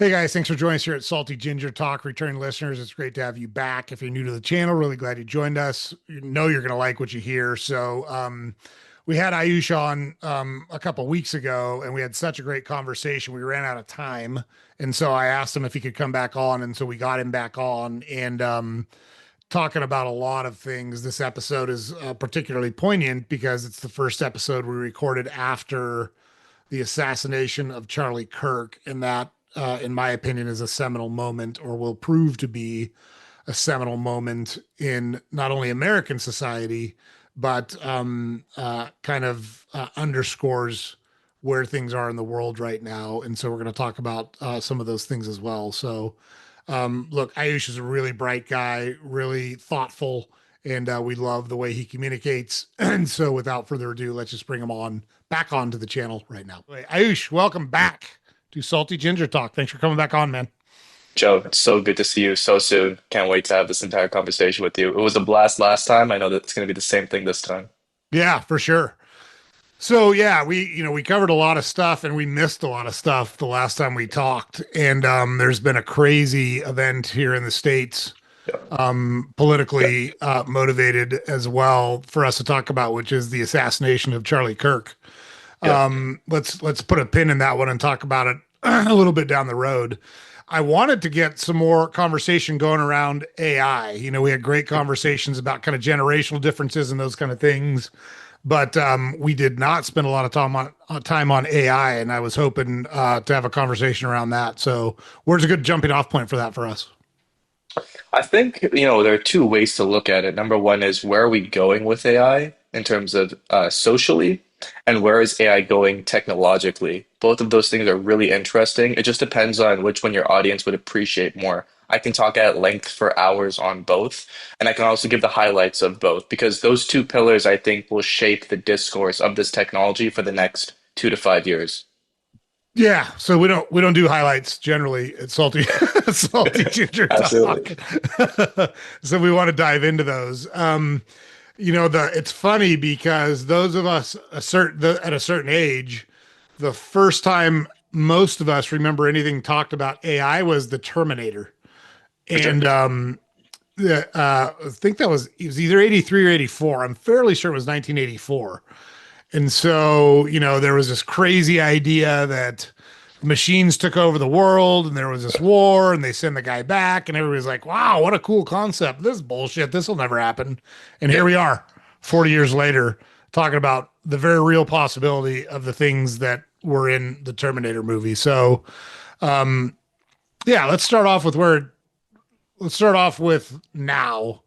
Hey guys, thanks for joining us here at Salty Ginger Talk. Returning listeners, it's great to have you back. If you're new to the channel, really glad you joined us. You know you're going to like what you hear. We had Ayush on a couple weeks ago, and we had such a great conversation. We ran out of time, and so I asked him if he could come back on, and so we got him back on, and talking about a lot of things. This episode is particularly poignant because it's the first episode we recorded after the assassination of Charlie Kirk, and that, in my opinion, is a seminal moment, or will prove to be a seminal moment in not only American society, but underscores where things are in the world right now. And so we're going to talk about some of those things as well. Look, Ayush is a really bright guy, really thoughtful, and we love the way he communicates. And so, without further ado, let's just bring him on back onto the channel right now. Ayush, welcome back to Salty Ginger Talk. Thanks for coming back on, man. Joe, it's so good to see you so soon. Can't wait to have this entire conversation with you. It was a blast last time. I know that it's going to be the same thing this time. Yeah, for sure. So yeah, we covered a lot of stuff and we missed a lot of stuff the last time we talked. And there's been a crazy event here in the States, Yeah. Yeah. politically motivated as well for us to talk about, which is the assassination of Charlie Kirk. Yeah. Let's put a pin in that one and talk about it a little bit down the road. I wanted to get some more conversation going around AI. We had great conversations about kind of generational differences and those kind of things, but we did not spend a lot of time on AI. And I was hoping to have a conversation around that. So, where's a good jumping off point for that for us? I think, there are two ways to look at it. Number one is where are we going with AI in terms of socially, and where is AI going technologically? Both of those things are really interesting. It just depends on which one your audience would appreciate more. I can talk at length for hours on both, and I can also give the highlights of both because those two pillars, I think, will shape the discourse of this technology for the next 2 to 5 years. Yeah, so we don't do highlights generally at Salty Salty Ginger Talk. Absolutely. So we want to dive into those. The it's funny because those of us at a certain age, the first time most of us remember anything talked about AI was the Terminator, For sure. and I think it was either 83 or 84. I'm fairly sure it was 1984. And so, there was this crazy idea that machines took over the world and there was this war and they send the guy back and everybody's like, wow, what a cool concept. This is bullshit. This will never happen. And here Yeah. we are 40 years later talking about the very real possibility of the things that were in the Terminator movie. So, um, yeah, let's start off with now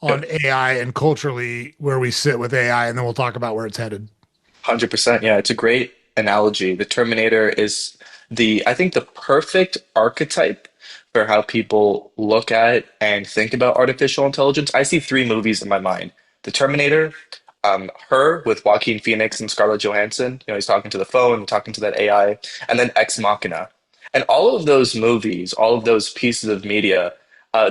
Yeah. on AI and culturally where we sit with AI, and then we'll talk about where it's headed. 100%. Yeah, it's a great analogy. The Terminator is I think, the perfect archetype for how people look at and think about artificial intelligence. I see three movies in my mind. The Terminator, Her with Joaquin Phoenix and Scarlett Johansson. He's talking to the phone, talking to that AI, and then Ex Machina. And all of those movies, all of those pieces of media,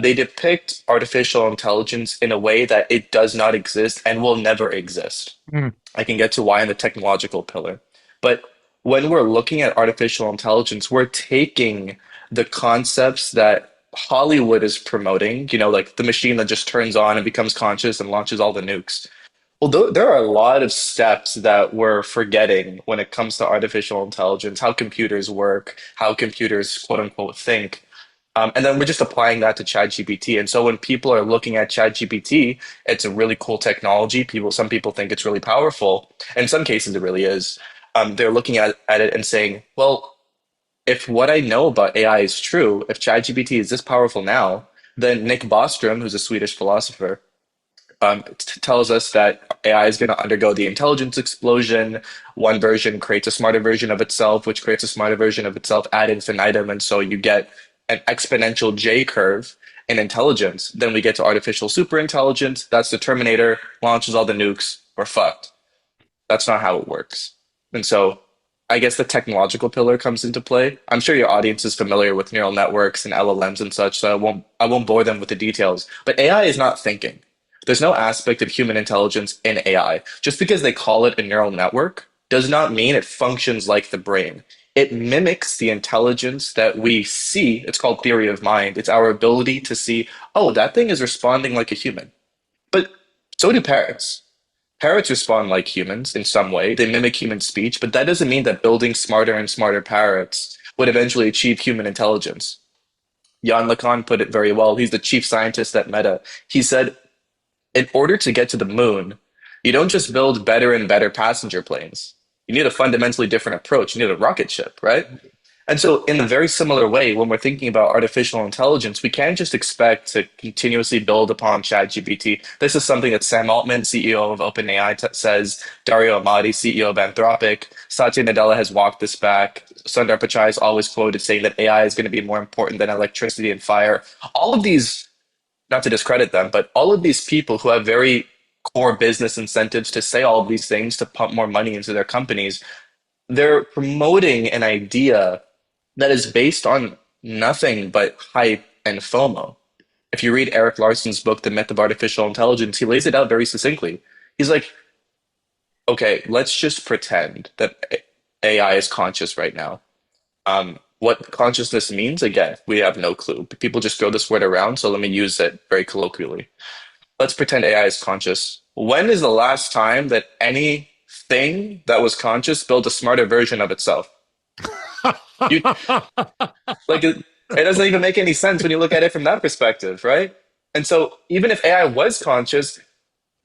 they depict artificial intelligence in a way that it does not exist and will never exist. Mm. I can get to why in the technological pillar. But when we're looking at artificial intelligence, we're taking the concepts that Hollywood is promoting, like the machine that just turns on and becomes conscious and launches all the nukes. Well, there are a lot of steps that we're forgetting when it comes to artificial intelligence, how computers work, how computers quote unquote think. And then we're just applying that to ChatGPT. And so when people are looking at ChatGPT, it's a really cool technology. Some people think it's really powerful. And in some cases, it really is. They're looking at it and saying, well, if what I know about AI is true, if ChatGPT is this powerful now, then Nick Bostrom, who's a Swedish philosopher, tells us that AI is going to undergo the intelligence explosion. One version creates a smarter version of itself, which creates a smarter version of itself ad infinitum. And so you get an exponential J curve in intelligence. Then we get to artificial superintelligence. That's the Terminator, launches all the nukes. We're fucked. That's not how it works. And so I guess the technological pillar comes into play. I'm sure your audience is familiar with neural networks and LLMs and such, so I won't bore them with the details. But AI is not thinking. There's no aspect of human intelligence in AI. Just because they call it a neural network does not mean it functions like the brain. it mimics the intelligence that we see. It's called theory of mind. It's our ability to see, oh, that thing is responding like a human. But so do parrots. Parrots respond like humans in some way. They mimic human speech, but that doesn't mean that building smarter and smarter parrots would eventually achieve human intelligence. Jan LeCun put it very well. He's the chief scientist at Meta. He said, in order to get to the moon, you don't just build better and better passenger planes. You need a fundamentally different approach. You need a rocket ship, right? And so, in a very similar way, when we're thinking about artificial intelligence, we can't just expect to continuously build upon ChatGPT. This is something that Sam Altman, CEO of OpenAI, says. Dario Amati, CEO of Anthropic. Satya Nadella has walked this back. Sundar Pichai is always quoted saying that AI is going to be more important than electricity and fire. All of these, not to discredit them, but all of these people who have very core business incentives to say all of these things to pump more money into their companies, they're promoting an idea that is based on nothing but hype and FOMO. If you read Eric Larson's book, The Myth of Artificial Intelligence, he lays it out very succinctly. He's like, okay, let's just pretend that AI is conscious right now. What consciousness means, again, we have no clue. People just throw this word around, so let me use it very colloquially. Let's pretend AI is conscious. When is the last time that anything that was conscious built a smarter version of itself? You like it doesn't even make any sense when you look at it from that perspective, right? And so even if AI was conscious,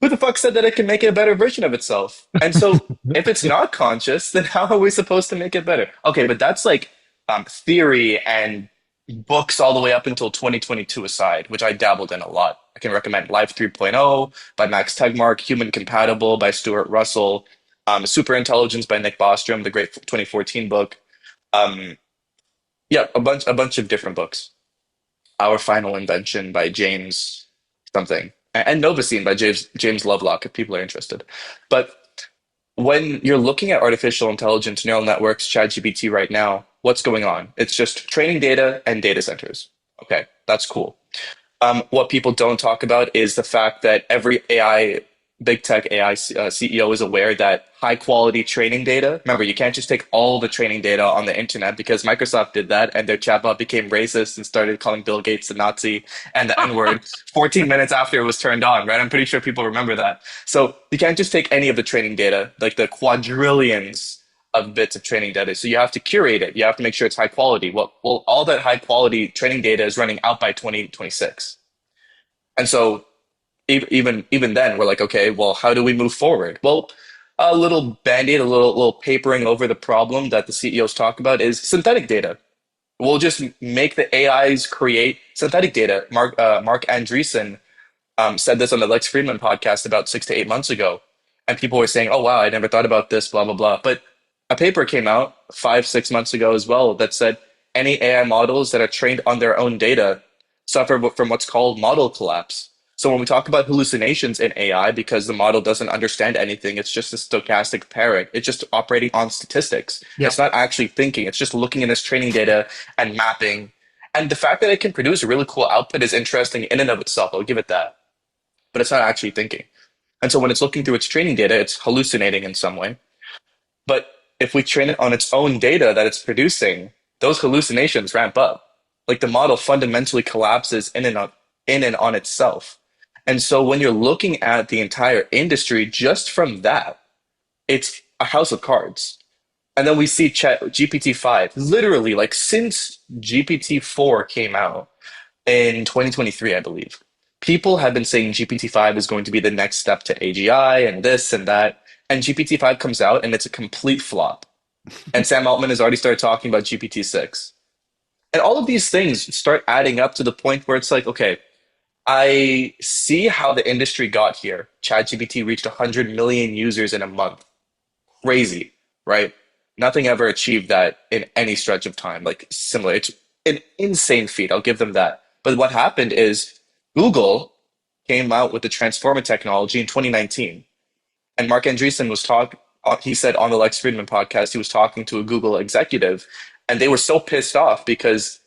who the fuck said that it can make it a better version of itself? And so if it's not conscious, then how are we supposed to make it better? Okay, but that's like theory and books all the way up until 2022 aside, which I dabbled in a lot. I can recommend Life 3.0 by Max Tegmark, Human Compatible by Stuart Russell, Super Intelligence by Nick Bostrom, the great 2014 book. Um, yeah, a bunch of different books. Our Final Invention by James something, and Novacine by James Lovelock, if people are interested. But when you're looking at artificial intelligence, neural networks, ChatGPT right now, what's going on? It's just training data and data centers. Okay, that's cool. What people don't talk about is the fact that every AI, big tech AI CEO is aware that high quality training data. Remember, you can't just take all the training data on the internet because Microsoft did that and their chatbot became racist and started calling Bill Gates a Nazi and the N word 14 minutes after it was turned on, right? I'm pretty sure people remember that. So you can't just take any of the training data, like the quadrillions of bits of training data. So you have to curate it. You have to make sure it's high quality. Well, all that high quality training data is running out by 2026. And so even then, we're like, okay, well, how do we move forward? Well, a little band-aid, a little papering over the problem that the CEOs talk about is synthetic data. We'll just make the AIs create synthetic data. Mark Andreessen said this on the Lex Friedman podcast about 6 to 8 months ago. And people were saying, oh, wow, I never thought about this, blah, blah, blah. But a paper came out 5, 6 months ago as well that said any AI models that are trained on their own data suffer from what's called model collapse. So when we talk about hallucinations in AI, because the model doesn't understand anything, it's just a stochastic parrot. It's just operating on statistics. Yeah. It's not actually thinking. It's just looking at its training data and mapping. And the fact that it can produce a really cool output is interesting in and of itself. I'll give it that. But it's not actually thinking. And so when it's looking through its training data, it's hallucinating in some way. But if we train it on its own data that it's producing, those hallucinations ramp up. Like the model fundamentally collapses in and on itself. And so when you're looking at the entire industry just from that, it's a house of cards. And then we see Chat GPT-5, literally like since GPT-4 came out in 2023, I believe. People have been saying GPT-5 is going to be the next step to AGI and this and that. And GPT-5 comes out and it's a complete flop. And Sam Altman has already started talking about GPT-6. And all of these things start adding up to the point where it's like, okay, I see how the industry got here. ChatGPT reached 100 million users in a month. Crazy, right? Nothing ever achieved that in any stretch of time. Like similar, it's an insane feat. I'll give them that. But what happened is Google came out with the transformer technology in 2019, and Mark Andreessen was talk. He said on the Lex Friedman podcast, he was talking to a Google executive, and they were so pissed off because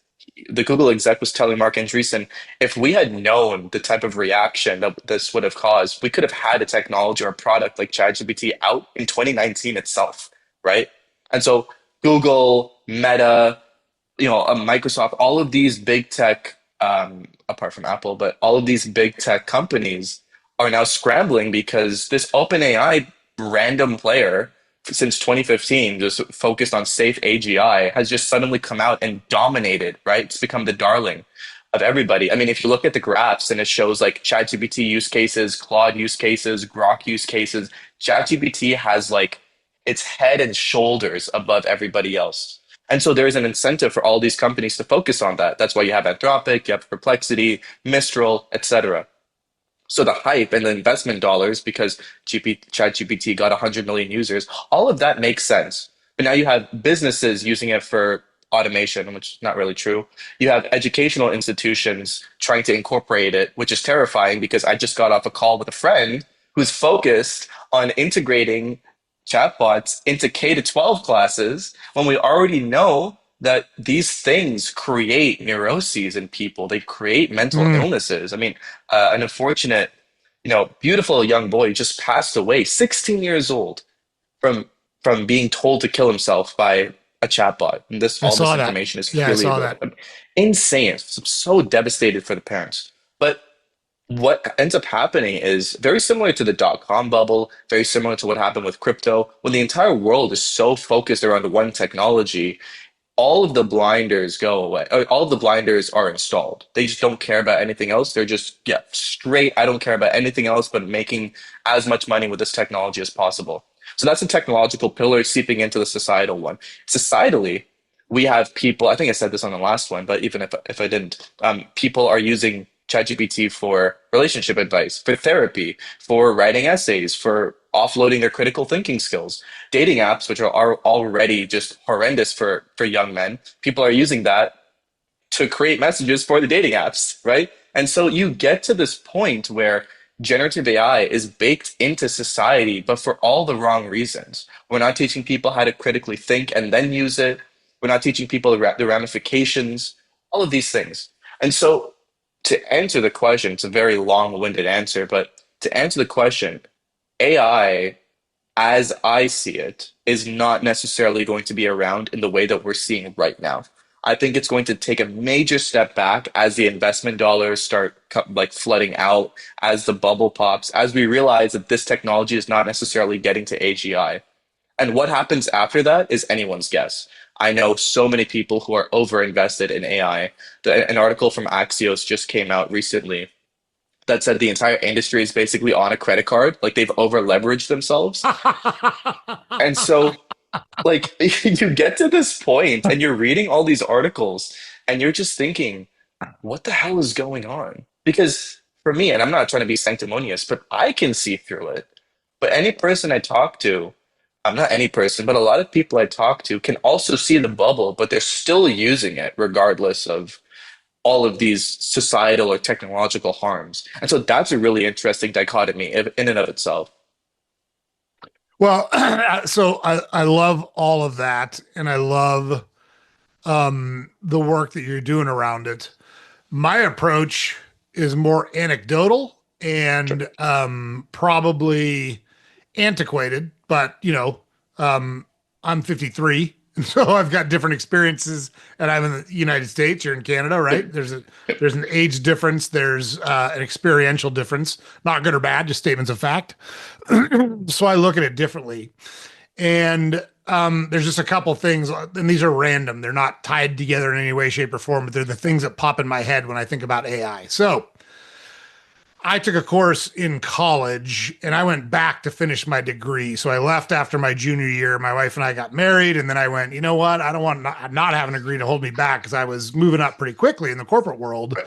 the Google exec was telling Mark Andreessen, if we had known the type of reaction that this would have caused, we could have had a technology or a product like ChatGPT out in 2019 itself, right? And so Google, Meta, Microsoft, all of these big tech, apart from Apple, but all of these big tech companies are now scrambling because this OpenAI random player since 2015, just focused on safe AGI, has just suddenly come out and dominated, right? It's become the darling of everybody. I mean, if you look at the graphs and it shows like ChatGPT use cases, Claude use cases, Grok use cases, ChatGPT has like its head and shoulders above everybody else. And so there is an incentive for all these companies to focus on that. That's why you have Anthropic, you have Perplexity, Mistral, etc. So the hype and the investment dollars, because ChatGPT got 100 million users, all of that makes sense. But now you have businesses using it for automation, which is not really true. You have educational institutions trying to incorporate it, which is terrifying because I just got off a call with a friend who's focused on integrating chatbots into K to 12 classes when we already know that these things create neuroses in people. They create mental Mm, illnesses. I mean, an unfortunate, beautiful young boy just passed away, 16 years old, from being told to kill himself by a chatbot. And I all this saw that. information is Yeah, I freely saw that. available. Insane. I'm so devastated for the parents. But what ends up happening is very similar to the dot-com bubble, very similar to what happened with crypto. When the entire world is so focused around one technology, all of the blinders go away. All of the blinders are installed. They just don't care about anything else. They're just, yeah, straight. I don't care about anything else but making as much money with this technology as possible. So that's a technological pillar seeping into the societal one. Societally, we have people, I think I said this on the last one, but even if I didn't, people are using ChatGPT for relationship advice, for therapy, for writing essays, for offloading their critical thinking skills. Dating apps, which are already just horrendous for young men, people are using that to create messages for the dating apps, right? And so you get to this point where generative AI is baked into society, but for all the wrong reasons. We're not teaching people how to critically think and then use it. We're not teaching people the ramifications, all of these things. And so to answer the question, it's a very long-winded answer, but to answer the question, AI, as I see it, is not necessarily going to be around in the way that we're seeing right now. I think it's going to take a major step back as the investment dollars start like flooding out, as the bubble pops, as we realize that this technology is not necessarily getting to AGI. And what happens after that is anyone's guess. I know so many people who are over invested in AI. An article from Axios just came out recently that said the entire industry is basically on a credit card, like they've over leveraged themselves. And so, like, you get to this point and you're reading all these articles and you're just thinking, what the hell is going on? Because for me, and I'm not trying to be sanctimonious, but I can see through it. But any person I talk to, I'm not any person, but a lot of people I talk to can also see the bubble, but they're still using it regardless of all of these societal or technological harms. And so that's a really interesting dichotomy in and of itself. Well, so I love all of that, and I love the work that you're doing around it. My approach is more anecdotal Sure. and probably antiquated, but I'm 53, and so I've got different experiences, and I'm in the United States, you're in Canada, right? There's an age difference, there's an experiential difference, not good or bad, just statements of fact. So I look at it differently. And there's just a couple things, and these are random. They're not tied together in any way, shape, or form, but they're the things that pop in my head when I think about AI. So I took a course in college and I went back to finish my degree. So I left after my junior year. My wife and I got married. And then I went, you know what? I don't want not having a degree to hold me back because I was moving up pretty quickly in the corporate world. Right.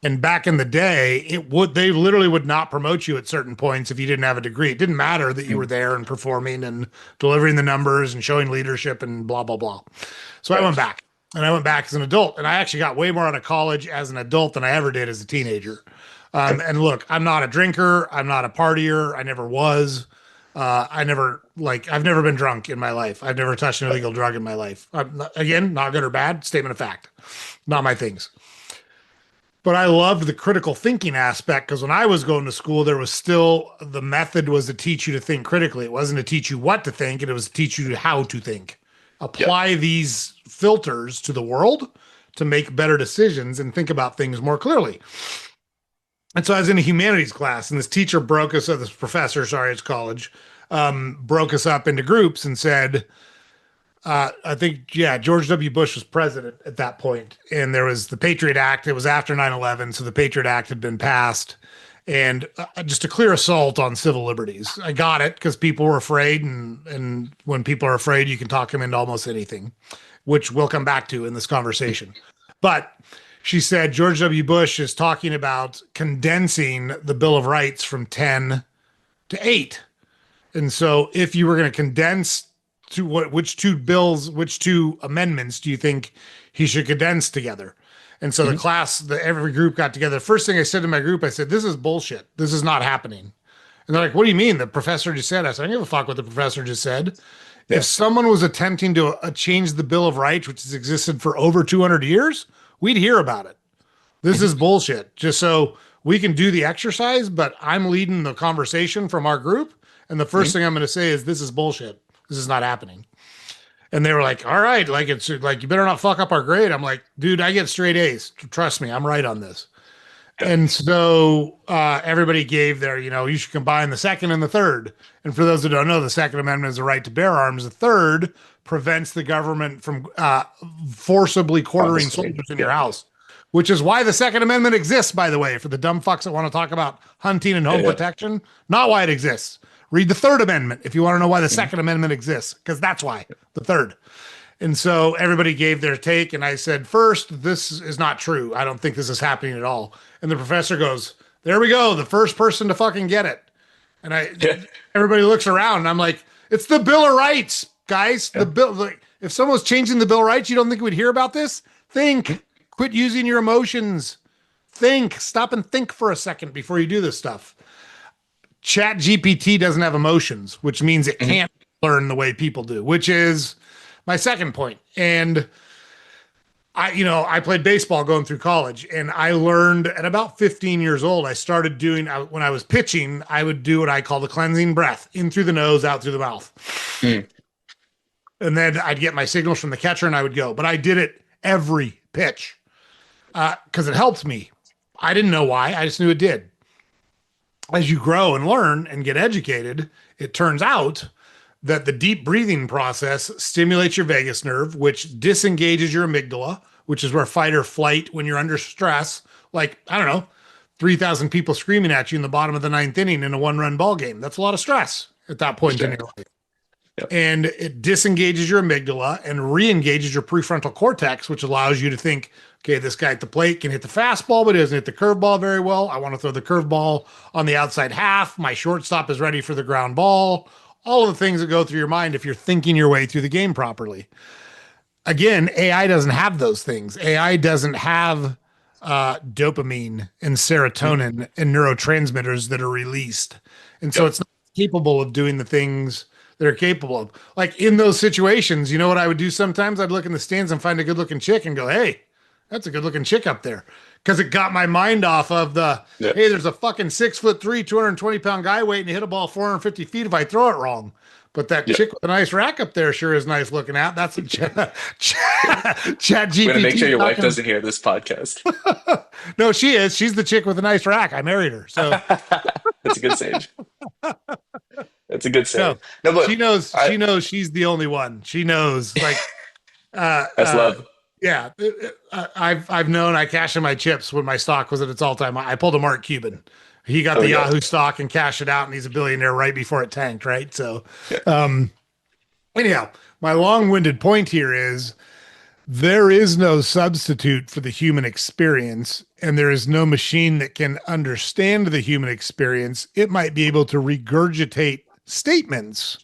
And back in the day, they literally would not promote you at certain points if you didn't have a degree. It didn't matter that you were Mm. there and performing and delivering the numbers and showing leadership and blah blah blah. So I went Right. back, and I went back as an adult, and I actually got way more out of college as an adult than I ever did as a teenager. Okay. And look, I'm not a drinker, I'm not a partier, I never was. I've never been drunk in my life. I've never touched an illegal drug in my life. Again, not good or bad, statement of fact, not my things. But I loved the critical thinking aspect because when I was going to school, there was still the method was to teach you to think critically. It wasn't to teach you what to think, and it was to teach you how to think. Yep. apply these filters to the world to make better decisions and think about things more clearly. And so I was in a humanities class, and this teacher broke us, or this professor, sorry, it's college, broke us up into groups and said, I think, yeah, George W. Bush was president at that point, and there was the Patriot Act. It was after 9/11, so the Patriot Act had been passed, and just a clear assault on civil liberties. I got it because people were afraid, and when people are afraid, you can talk them into almost anything, which we'll come back to in this conversation. But she said George W. Bush is talking about condensing the Bill of Rights from 10 to 8. And so if you were going to condense to which two amendments do you think he should condense together? And so the Mhm. class, every group got together. First thing I said to my group, I said, this is bullshit. This is not happening. And they're like, what do you mean? The professor just said. I said, I don't give a fuck what the professor just said. If Yeah. someone was attempting to change the Bill of Rights, which has existed for over 200 years, we'd hear about it. This is Mhm. bullshit. Just so we can do the exercise, but I'm leading the conversation from our group. And the first Mhm. thing I'm going to say is, this is bullshit. This is not happening. And they were like, all right, like, it's like, you better not fuck up our grade. I'm like, dude, I get straight A's. Trust me, I'm right on this. Yeah. And so everybody gave their, you should combine the second and the third. And for those who don't know, the Second Amendment is the right to bear arms. The third prevents the government from forcibly quartering Confiscating. soldiers in your Yeah. house, which is why the Second Amendment exists, by the way, for the dumb fucks that want to talk about hunting and Yeah. home Yeah. protection. Not why it exists. Read the Third Amendment if you want to know why the Mhm. Second Amendment exists, because that's why the third. And so everybody gave their take, and I said, first, this is not true. I don't think this is happening at all. And the professor goes, there we go, the first person to fucking get it. And Yeah. everybody looks around, and I'm like, it's the Bill of Rights, guys. The Yeah. bill, like, if someone was changing the Bill of Rights, you don't think we'd hear about this? Mhm. Think, quit using your emotions. Think, stop and think for a second before you do this stuff. Chat GPT doesn't have emotions, which means it Mhm. can't learn the way people do, which is my second point. And I played baseball going through college, and I learned at about 15 years old, I started doing, when I was pitching, I would do what I call the cleansing breath, in through the nose, out through the mouth. Mm. And then I'd get my signals from the catcher and I would go, but I did it every pitch because it helped me. I didn't know why. I just knew it did. As you grow and learn and get educated, it turns out that the deep breathing process stimulates your vagus nerve, which disengages your amygdala, which is where fight or flight when you're under stress, like, I don't know, 3,000 people screaming at you in the bottom of the ninth inning in a one-run ball game. That's a lot of stress at that point in Sure. your life. Yep. And it disengages your amygdala and re-engages your prefrontal cortex, which allows you to think, okay, this guy at the plate can hit the fastball, but he doesn't hit the curveball very well. I want to throw the curveball on the outside half. My shortstop is ready for the ground ball. All of the things that go through your mind if you're thinking your way through the game properly. Again, AI doesn't have those things. AI doesn't have dopamine and Mhm. serotonin and neurotransmitters that are released. And so Yep. it's not capable of doing the things that are capable of. Like in those situations, you know what I would do sometimes? I'd look in the stands and find a good looking chick and go, hey, that's a good looking chick up there. Because it got my mind off of Yeah. hey, there's a fucking 6'3", 220-pound guy waiting to hit a ball 450 feet if I throw it wrong. But that Yeah. chick with a nice rack up there sure is nice looking at. That's a chat I'm gonna make sure GPT your wife talking. doesn't hear this podcast. No, she is. She's the chick with a nice rack. I married her. So That's a good sage. That's a good no, save. No, she but knows. I She knows she's the only one. She knows. Like, uh, that's uh, love. yeah. I've known I cashed in my chips when my stock was at its all time. I pulled a Mark Cuban. He got Oh the yeah. Yahoo stock and cashed it out, and he's a billionaire right before it tanked. Right. So, Yeah. anyhow, my long-winded point here is there is no substitute for the human experience, and there is no machine that can understand the human experience. It might be able to regurgitate statements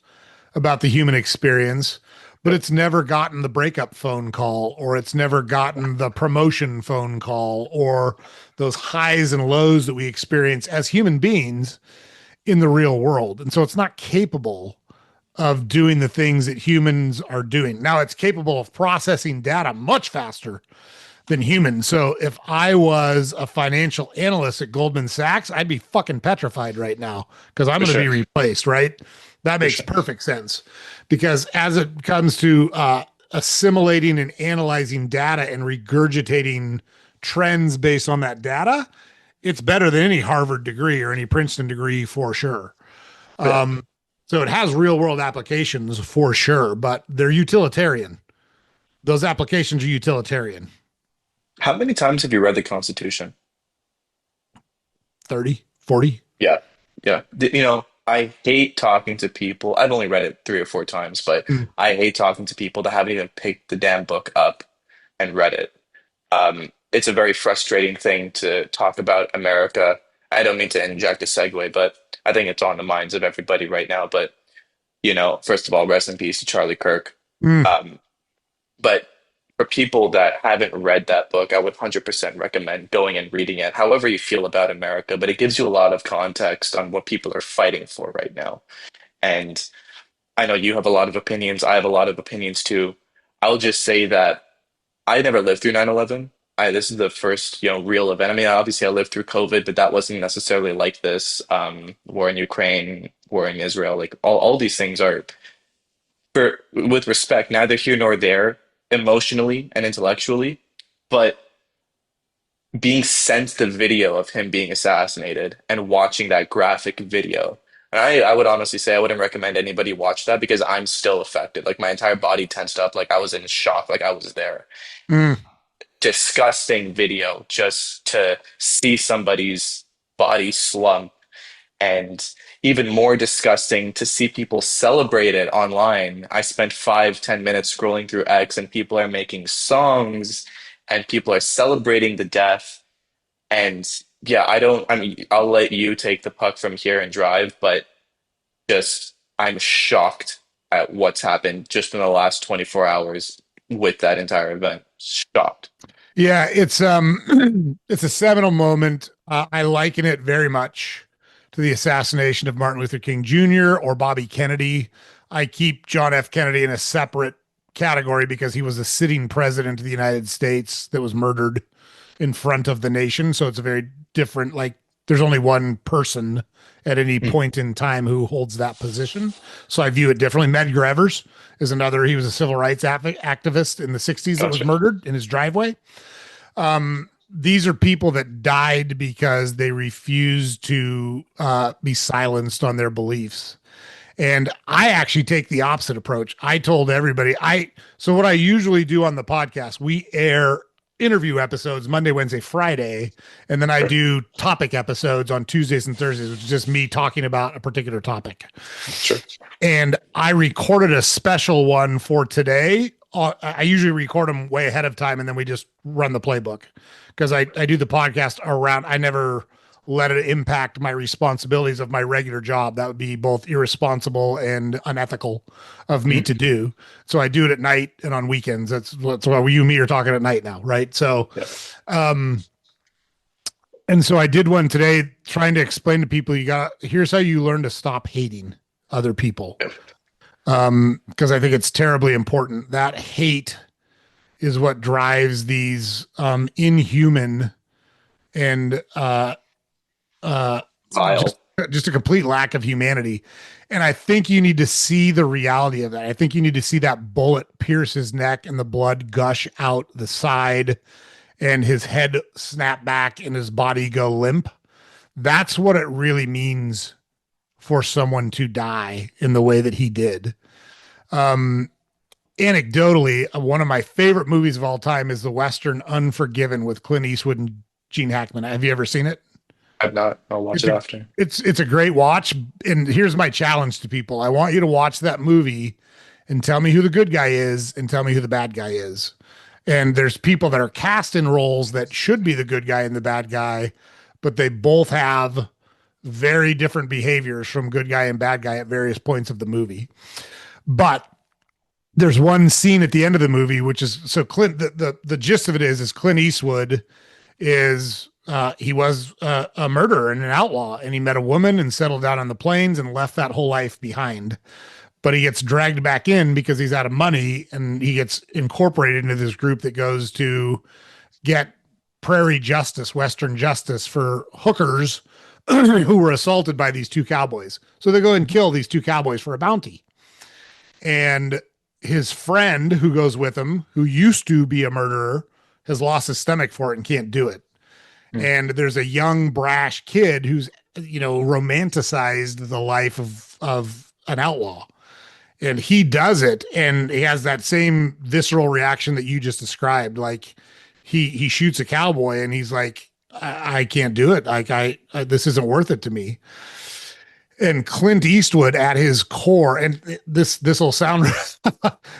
about the human experience, but Yep. it's never gotten the breakup phone call, or it's never gotten the promotion phone call, or those highs and lows that we experience as human beings in the real world. And so it's not capable of doing the things that humans are doing. Now it's capable of processing data much faster than humans. So if I was a financial analyst at Goldman Sachs, I'd be fucking petrified right now because I'm For going to sure. be replaced, right? That for makes sure. perfect sense because as it comes to assimilating and analyzing data and regurgitating trends based on that data, it's better than any Harvard degree or any Princeton degree for sure. Yeah. Um, so it has real world applications for sure, but they're utilitarian. Those applications are utilitarian. How many times have you read the Constitution? 30, 40. Yeah. Yeah. I hate talking to people. I've only read it 3 or 4 times, but Mm. I hate talking to people that haven't even picked the damn book up and read it. It's a very frustrating thing to talk about America. I don't mean to inject a segue, but I think it's on the minds of everybody right now. But, first of all, rest in peace to Charlie Kirk. Mm. Um, but for people that haven't read that book, I would 100% recommend going and reading it, however you feel about America. But it gives you a lot of context on what people are fighting for right now. And I know you have a lot of opinions. I have a lot of opinions too. I'll just say that I never lived through 9/11. This is the first, real event. I mean, obviously I lived through COVID, but that wasn't necessarily like this. War in Ukraine, war in Israel, like all these things are, with respect, neither here nor there, emotionally and intellectually, but being sent the video of him being assassinated and watching that graphic video. And I would honestly say I wouldn't recommend anybody watch that because I'm still affected. Like my entire body tensed up, like I was in shock, like I was there. Mm. Disgusting video just to see somebody's body slump, and even more disgusting to see people celebrate it online. I spent 5, 10 minutes scrolling through X, and people are making songs and people are celebrating the death. And yeah, I mean, I'll let you take the puck from here and drive, but just, I'm shocked at what's happened just in the last 24 hours with that entire event. Shocked. Yeah, it's it's a seminal moment. I liken it very much to the assassination of Martin Luther King Jr. or Bobby Kennedy. I keep John F. Kennedy in a separate category because he was a sitting president of the United States that was murdered in front of the nation. So it's a very different, like, there's only one person at any Mm, point in time who holds that position. So I view it differently. Medgar Evers is another, he was a civil rights activist in the 60s that was gotcha. murdered in his driveway. These are people that died because they refused to be silenced on their beliefs. And I actually take the opposite approach. I told everybody, so what I usually do on the podcast, we air interview episodes Monday, Wednesday, Friday, and then I Sure. do topic episodes on Tuesdays and Thursdays, which is just me talking about a particular topic. Sure. And I recorded a special one for today. I usually record them way ahead of time, and then we just run the playbook because I do the podcast around. I never let it impact my responsibilities of my regular job. That would be both irresponsible and unethical of me Mhm. to do. So I do it at night and on weekends. That's why you and me are talking at night now, right? So, Yeah. um, and so I did one today trying to explain to people here's how you learn to stop hating other people. Yeah. Because I think it's terribly important. That hate is what drives these inhuman and uh, Vile. just a complete lack of humanity. And I think you need to see the reality of that. I think you need to see that bullet pierce his neck and the blood gush out the side and his head snap back and his body go limp. That's what it really means for someone to die in the way that he did. Um, Anecdotally, one of my favorite movies of all time is the Western Unforgiven with Clint Eastwood and Gene Hackman. Have you ever seen it? I've not. I'll watch It's it a after. it's a great watch. And here's my challenge to people. I want you to watch that movie and tell me who the good guy is and tell me who the bad guy is. And there's people that are cast in roles that should be the good guy and the bad guy, but they both have very different behaviors from good guy and bad guy at various points of the movie. But there's one scene at the end of the movie, which is so Clint. The gist of it is Clint Eastwood is he was a murderer and an outlaw, and he met a woman and settled down on the plains and left that whole life behind. But he gets dragged back in because he's out of money, and he gets incorporated into this group that goes to get prairie justice, Western justice for hookers who were assaulted by these two cowboys. So they go and kill these two cowboys for a bounty. And his friend who goes with him, who used to be a murderer, has lost his stomach for it and can't do it. Mm. And there's a young brash kid who's romanticized the life of an outlaw, and he does it, and he has that same visceral reaction that you just described. Like he shoots a cowboy and he's like, I can't do it. Like this isn't worth it to me. And Clint Eastwood at his core, and this will sound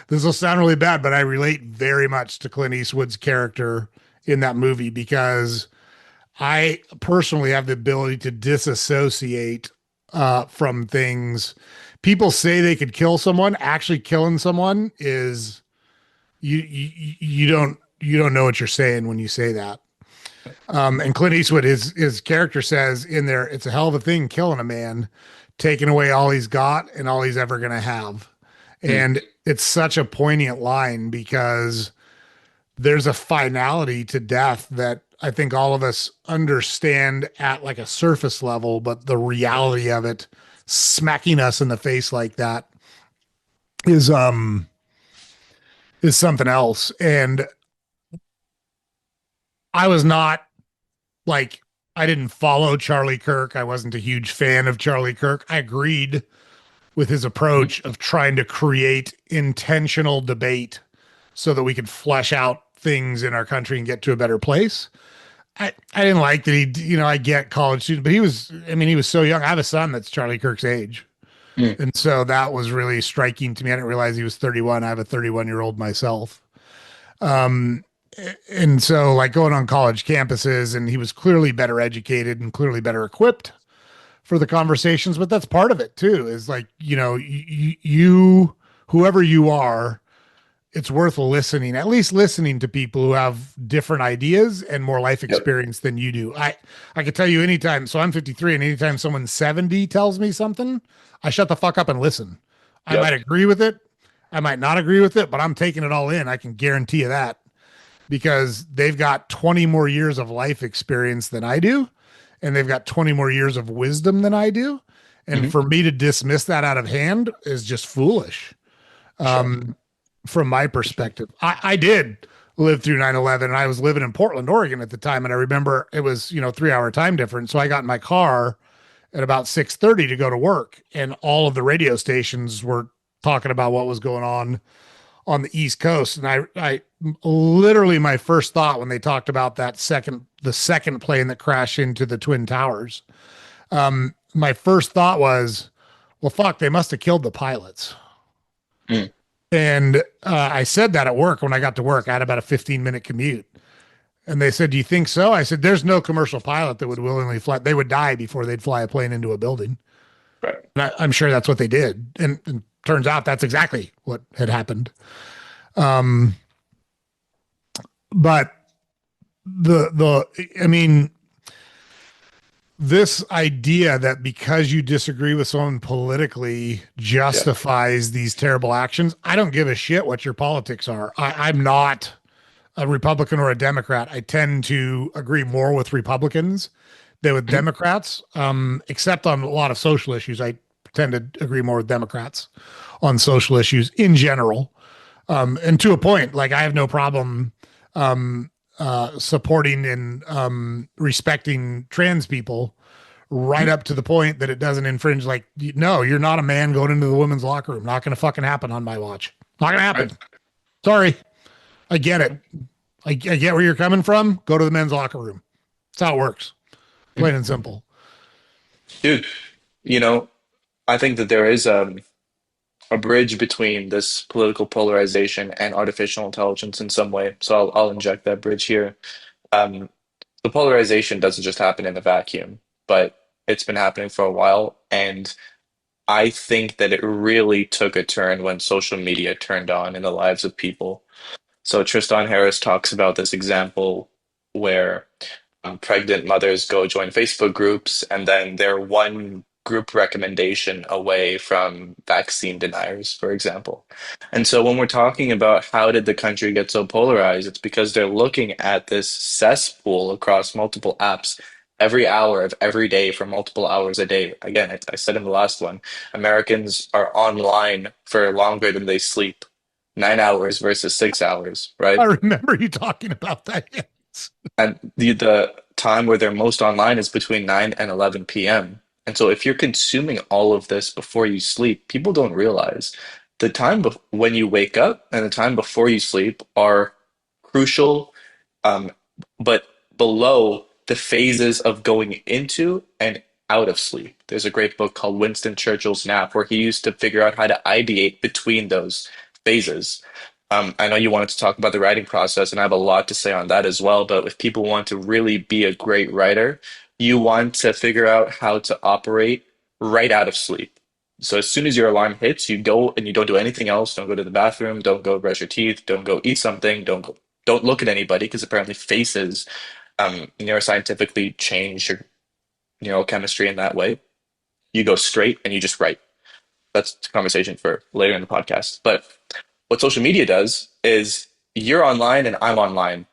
this will sound really bad, but I relate very much to Clint Eastwood's character in that movie because I personally have the ability to disassociate from things. People say they could kill someone. Actually, killing someone is you don't know what you're saying when you say that. And Clint Eastwood, his character says in there, it's a hell of a thing killing a man, taking away all he's got and all he's ever gonna have. Mm. And it's such a poignant line because there's a finality to death that I think all of us understand at like a surface level, but the reality of it smacking us in the face like that is is something else. And I was not like I didn't follow Charlie Kirk. I wasn't a huge fan of Charlie Kirk. I agreed with his approach of trying to create intentional debate so that we could flesh out things in our country and get to a better place. I didn't like that I get college student, but he was so young. I have a son that's Charlie Kirk's age. Mm. And so that was really striking to me. I didn't realize he was 31. I have a 31-year-old myself. Um, and so like going on college campuses, and he was clearly better educated and clearly better equipped for the conversations, but that's part of it too, is like, whoever you are, it's worth listening, at least listening to people who have different ideas and more life Yep. experience than you do. I could tell you anytime. So I'm 53, and anytime someone 70 tells me something, I shut the fuck up and listen. I might Yep. agree with it. I might not agree with it, but I'm taking it all in. I can guarantee you that because they've got 20 more years of life experience than I do, and they've got 20 more years of wisdom than I do. And Hmm. for me to dismiss that out of hand is just foolish. Sure. Um, from my perspective, I did live through 9/11, and I was living in Portland, Oregon at the time. And I remember it was, 3 hour time difference. So I got in my car at about 6:30 to go to work, and all of the radio stations were talking about what was going on the East Coast. And I literally, my first thought when they talked about the second plane that crashed into the Twin Towers, my first thought was, well, fuck, they must have killed the pilots. Mm. And I said that at work when I got to work. I had about a 15-minute commute. And they said, do you think so? I said, there's no commercial pilot that would willingly fly. They would die before they'd fly a plane into a building. Right. And I'm sure that's what they did. And turns out that's exactly what had happened. Um, but I mean, this idea that because you disagree with someone politically Yeah. justifies these terrible actions, I don't give a shit what your politics are. I'm not a Republican or a Democrat. I tend to agree more with Republicans than with Mhm. Democrats, except on a lot of social issues. I tend to agree more with Democrats on social issues in general. And to a point, like I have no problem supporting and respecting trans people right up to the point that it doesn't infringe. Like, no, you're not a man going into the women's locker room. Not going to fucking happen on my watch. Not going to happen. Right. Sorry. I get it. I get where you're coming from. Go to the men's locker room. That's how it works. Plain and simple. Dude, you know, I think that there is a bridge between this political polarization and artificial intelligence in some way. So I'll inject that bridge here. Um, the polarization doesn't just happen in a vacuum, but it's been happening for a while. And I think that it really took a turn when social media turned on in the lives of people. So Tristan Harris talks about this example where pregnant mothers go join Facebook groups, and then they're one group recommendation away from vaccine deniers, for example. And so when we're talking about how did the country get so polarized, it's because they're looking at this cesspool across multiple apps every hour of every day for multiple hours a day. Again, I said in the last one, Americans are online for longer than they sleep, 9 hours versus 6 hours, I right? remember you talking about that. Yes. And the time where they're most online is between 9 and 11 p.m. And so if you're consuming all of this before you sleep, people don't realize the time when you wake up and the time before you sleep are crucial, um, but below the phases of going into and out of sleep. There's a great book called Winston Churchill's Nap where he used to figure out how to ideate between those phases. I know you wanted to talk about the writing process, and I have a lot to say on that as well. But if people want to really be a great writer, you want to figure out how to operate right out of sleep. So as soon as your alarm hits, you go and you don't do anything else. Don't go to the bathroom. Don't go brush your teeth. Don't go eat something. Don't look at anybody because apparently faces neuroscientifically change your neurochemistry in that way. You go straight and you just write. That's a conversation for later in the podcast. But what social media does is you're online and I'm online.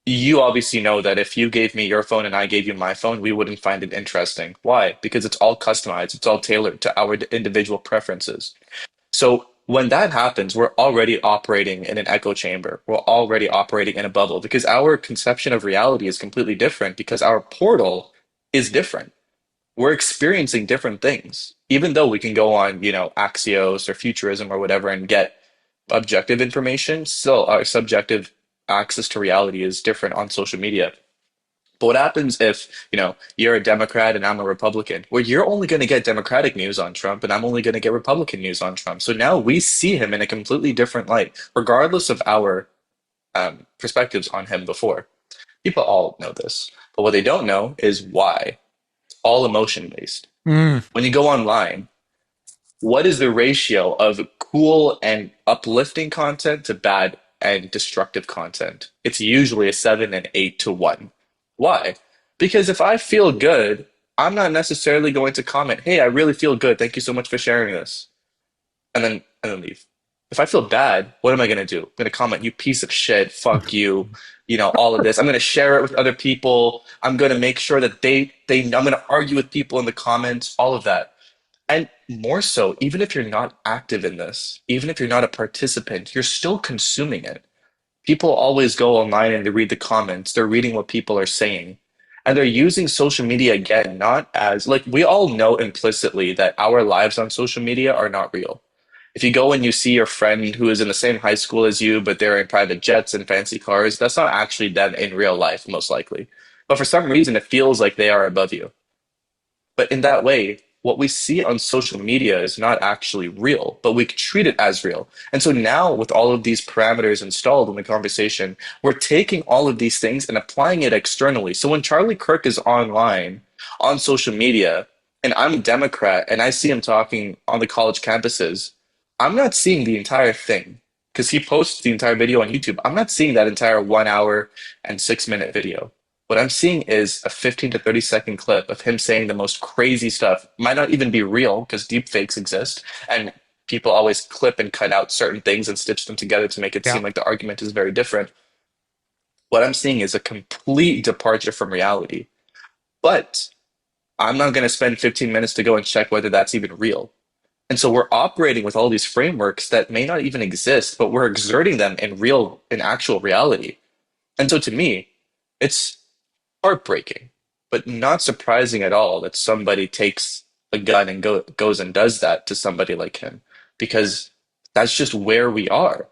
You obviously know that if you gave me your phone and I gave you my phone, we wouldn't find it interesting. Why? Because it's all customized, it's all tailored to our individual preferences. So when that happens, we're already operating in an echo chamber. We're already operating in a bubble because our conception of reality is completely different because our portal is different. We're experiencing different things. Even though we can go on, Axios or Futurism or whatever and get objective information, still our subjective access to reality is different on social media. But what happens if, you're a Democrat and I'm a Republican? Well, you're only going to get Democratic news on Trump and I'm only going to get Republican news on Trump. So now we see him in a completely different light, regardless of our perspectives on him before. People all know this. But what they don't know is why. It's all emotion based. Mm. When you go online, what is the ratio of cool and uplifting content to bad and destructive content? It's usually a 7 and 8 to 1. Why? Because if I feel good, I'm not necessarily going to comment, "Hey, I really feel good. Thank you so much for sharing this." And then leave. If I feel bad, what am I going to do? I'm going to comment, "You piece of shit, fuck you." All of this. I'm going to share it with other people. I'm going to make sure that I'm going to argue with people in the comments, all of that. And more so, even if you're not active in this, even if you're not a participant, you're still consuming it. People always go online and they read the comments, they're reading what people are saying. And they're using social media again, not as like we all know implicitly that our lives on social media are not real. If you go and you see your friend who is in the same high school as you, but they're in private jets and fancy cars, that's not actually them in real life, most likely. But for some reason, it feels like they are above you. But in that way, what we see on social media is not actually real, but we treat it as real. And so now, with all of these parameters installed in the conversation, we're taking all of these things and applying it externally. So when Charlie Kirk is online on social media, and I'm a Democrat, and I see him talking on the college campuses, I'm not seeing the entire thing because he posts the entire video on YouTube. I'm not seeing that entire 1 hour and 6 minute video. What I'm seeing is a 15 to 30-second clip of him saying the most crazy stuff. Might not even be real because deep fakes exist. And people always clip and cut out certain things and stitch them together to make it Yeah. seem like the argument is very different. What I'm seeing is a complete departure from reality. But I'm not going to spend 15 minutes to go and check whether that's even real. And so we're operating with all these frameworks that may not even exist, but we're exerting them in actual reality. And so to me, it's heartbreaking, but not surprising at all that somebody takes a gun and goes and does that to somebody like him, because that's just where we are.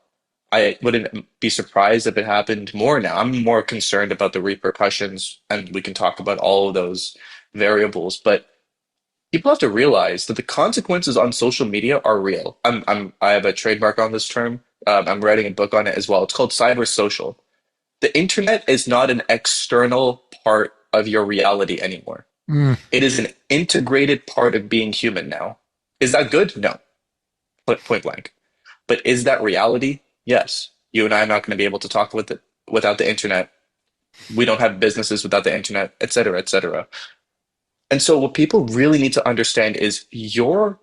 I wouldn't be surprised if it happened more now. I'm more concerned about the repercussions, and we can talk about all of those variables, but people have to realize that the consequences on social media are real. I have a trademark on this term. I'm writing a book on it as well. It's called cyber social. The internet is not an external part of your reality anymore. Mm. It is an integrated part of being human now. Is that good? No, point blank. But is that reality? Yes. You and I are not going to be able to talk with it without the internet. We don't have businesses without the internet, et cetera, et cetera. And so what people really need to understand is your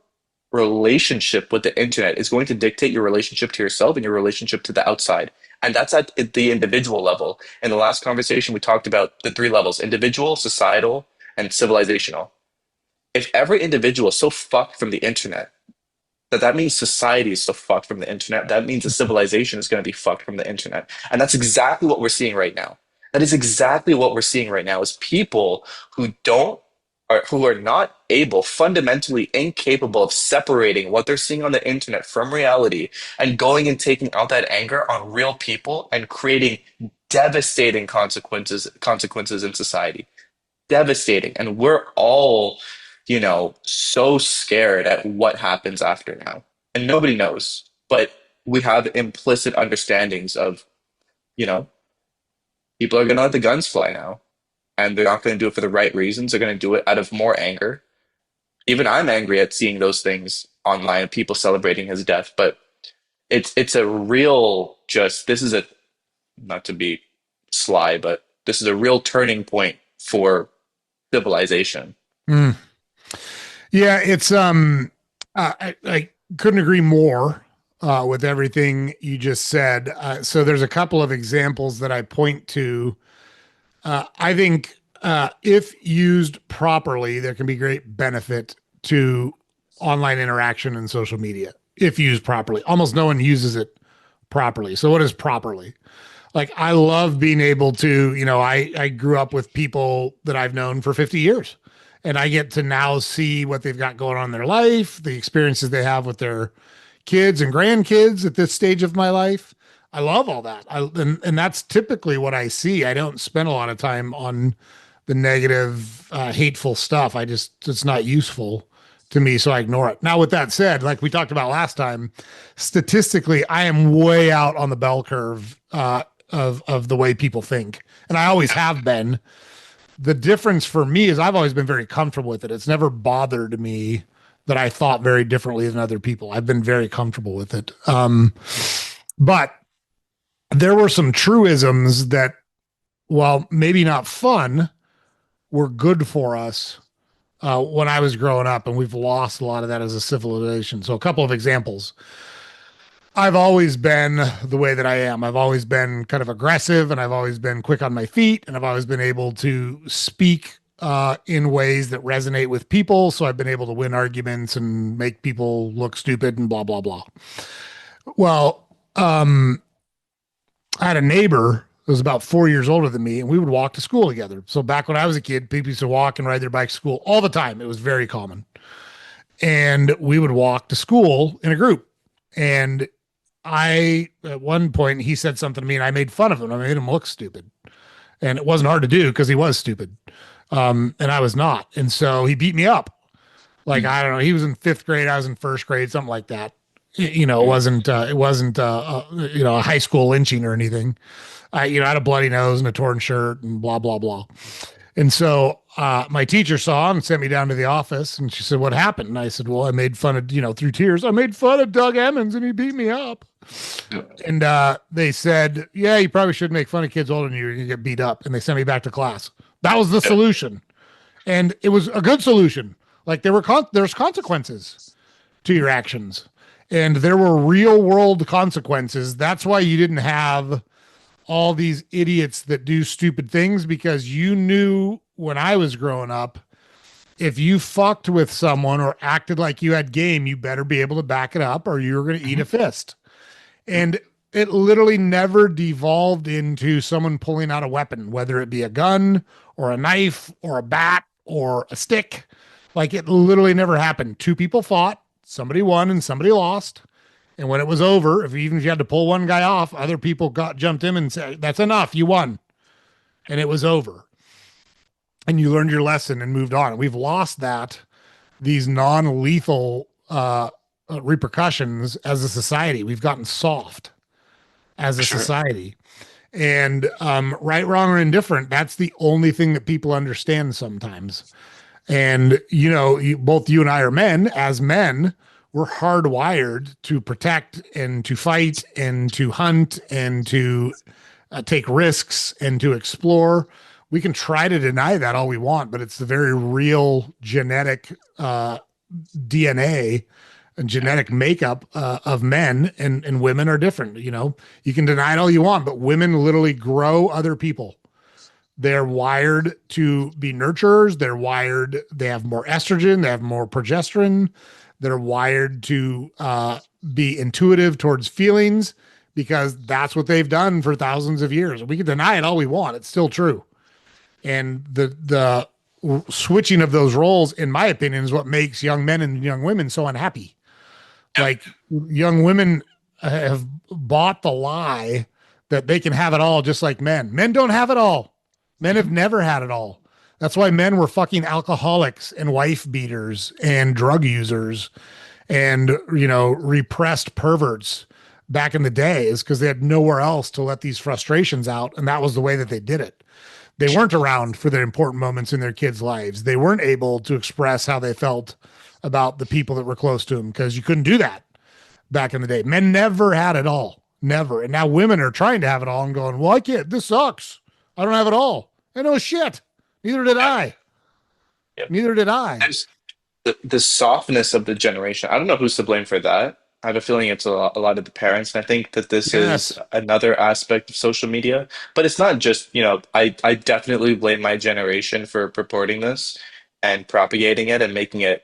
relationship with the internet is going to dictate your relationship to yourself and your relationship to the outside. And that's at the individual level. In the last conversation, we talked about the three levels: individual, societal, and civilizational. If every individual is so fucked from the internet, that means society is so fucked from the internet. That means the civilization is going to be fucked from the internet. And that's exactly what we're seeing right now. That is exactly what we're seeing right now is people who don't or who are not able, fundamentally incapable of separating what they're seeing on the internet from reality and going and taking out that anger on real people and creating devastating consequences in society. Devastating. And we're all, so scared at what happens after now. And nobody knows, but we have implicit understandings of, you know, people are going to let the guns fly now. And they're not going to do it for the right reasons. They're going to do it out of more anger. Even I'm angry at seeing those things online, people celebrating his death. But it's a real just this is a not to be sly, but this is a real turning point for civilization. Mm. Yeah, it's I couldn't agree more with everything you just said. So there's a couple of examples that I point to. I think if used properly, there can be great benefit to online interaction and social media if used properly. Almost no one uses it properly. So what is properly? Like I love being able to, I grew up with people that I've known for 50 years and I get to now see what they've got going on in their life, the experiences they have with their kids and grandkids at this stage of my life. I love all that. And that's typically what I see. I don't spend a lot of time on the negative, hateful stuff. It's not useful to me, so I ignore it. Now, with that said, like we talked about last time, statistically, I am way out on the bell curve of the way people think, and I always have been. The difference for me is I've always been very comfortable with it. It's never bothered me that I thought very differently than other people. I've been very comfortable with it. But there were some truisms that, while maybe not fun, were good for us when I was growing up, and we've lost a lot of that as a civilization. So, a couple of examples. I've always been the way that I am. I've always been kind of aggressive, and I've always been quick on my feet, and I've always been able to speak in ways that resonate with people. So I've been able to win arguments and make people look stupid and blah blah blah. Well, I had a neighbor who was about 4 years older than me, and we would walk to school together. So back when I was a kid, people used to walk and ride their bikes to school all the time. It was very common, and we would walk to school in a group. And at one point, he said something to me, and I made fun of him. I made him look stupid, and it wasn't hard to do because he was stupid, and I was not. And so he beat me up. Like I don't know, he was in fifth grade, I was in first grade, something like that. It wasn't a high school lynching or anything. I had a bloody nose and a torn shirt and blah blah blah. And so my teacher saw and sent me down to the office, and she said, "What happened?" And I said, "Well, I made fun of, through tears, I made fun of Doug Emmons, and he beat me up." And they said, "Yeah, you probably shouldn't make fun of kids older than you. You're gonna get beat up." And they sent me back to class. That was the solution, and it was a good solution. Like there's consequences to your actions, and there were real world consequences. That's why you didn't have all these idiots that do stupid things, because you knew when I was growing up, if you fucked with someone or acted like you had game, you better be able to back it up or you were going to eat a fist. And it literally never devolved into someone pulling out a weapon, whether it be a gun or a knife or a bat or a stick. Like it literally never happened. Two people fought, somebody won and somebody lost. And when it was over, even if you had to pull one guy off, other people jumped in and said, "That's enough, you won." And it was over. And you learned your lesson and moved on. And we've lost these non-lethal repercussions as a society. We've gotten soft as a society. And right, wrong, or indifferent, that's the only thing that people understand sometimes. And, both you and I are men. As men, we're hardwired to protect and to fight and to hunt and to take risks and to explore. We can try to deny that all we want, but it's the very real genetic DNA and genetic makeup of men and women are different. You can deny it all you want, but women literally grow other people. They're wired to be nurturers. They have more estrogen, they have more progesterone. They're wired to be intuitive towards feelings because that's what they've done for thousands of years. We can deny it all we want. It's still true. And the switching of those roles, in my opinion, is what makes young men and young women so unhappy. Like young women have bought the lie that they can have it all just like men. Men don't have it all. Men have never had it all. That's why men were fucking alcoholics and wife beaters and drug users and, repressed perverts back in the day, is because they had nowhere else to let these frustrations out. And that was the way that they did it. They weren't around for the important moments in their kids' lives. They weren't able to express how they felt about the people that were close to them because you couldn't do that back in the day. Men never had it all. Never. And now women are trying to have it all and going, well, I can't. This sucks. I don't have it all. I know shit. Neither did Yep. I. Yep. Neither did I. There's the softness of the generation. I don't know who's to blame for that. I have a feeling it's a lot of the parents. And I think that this is Yes. another aspect of social media. But it's not just, I definitely blame my generation for purporting this and propagating it and making it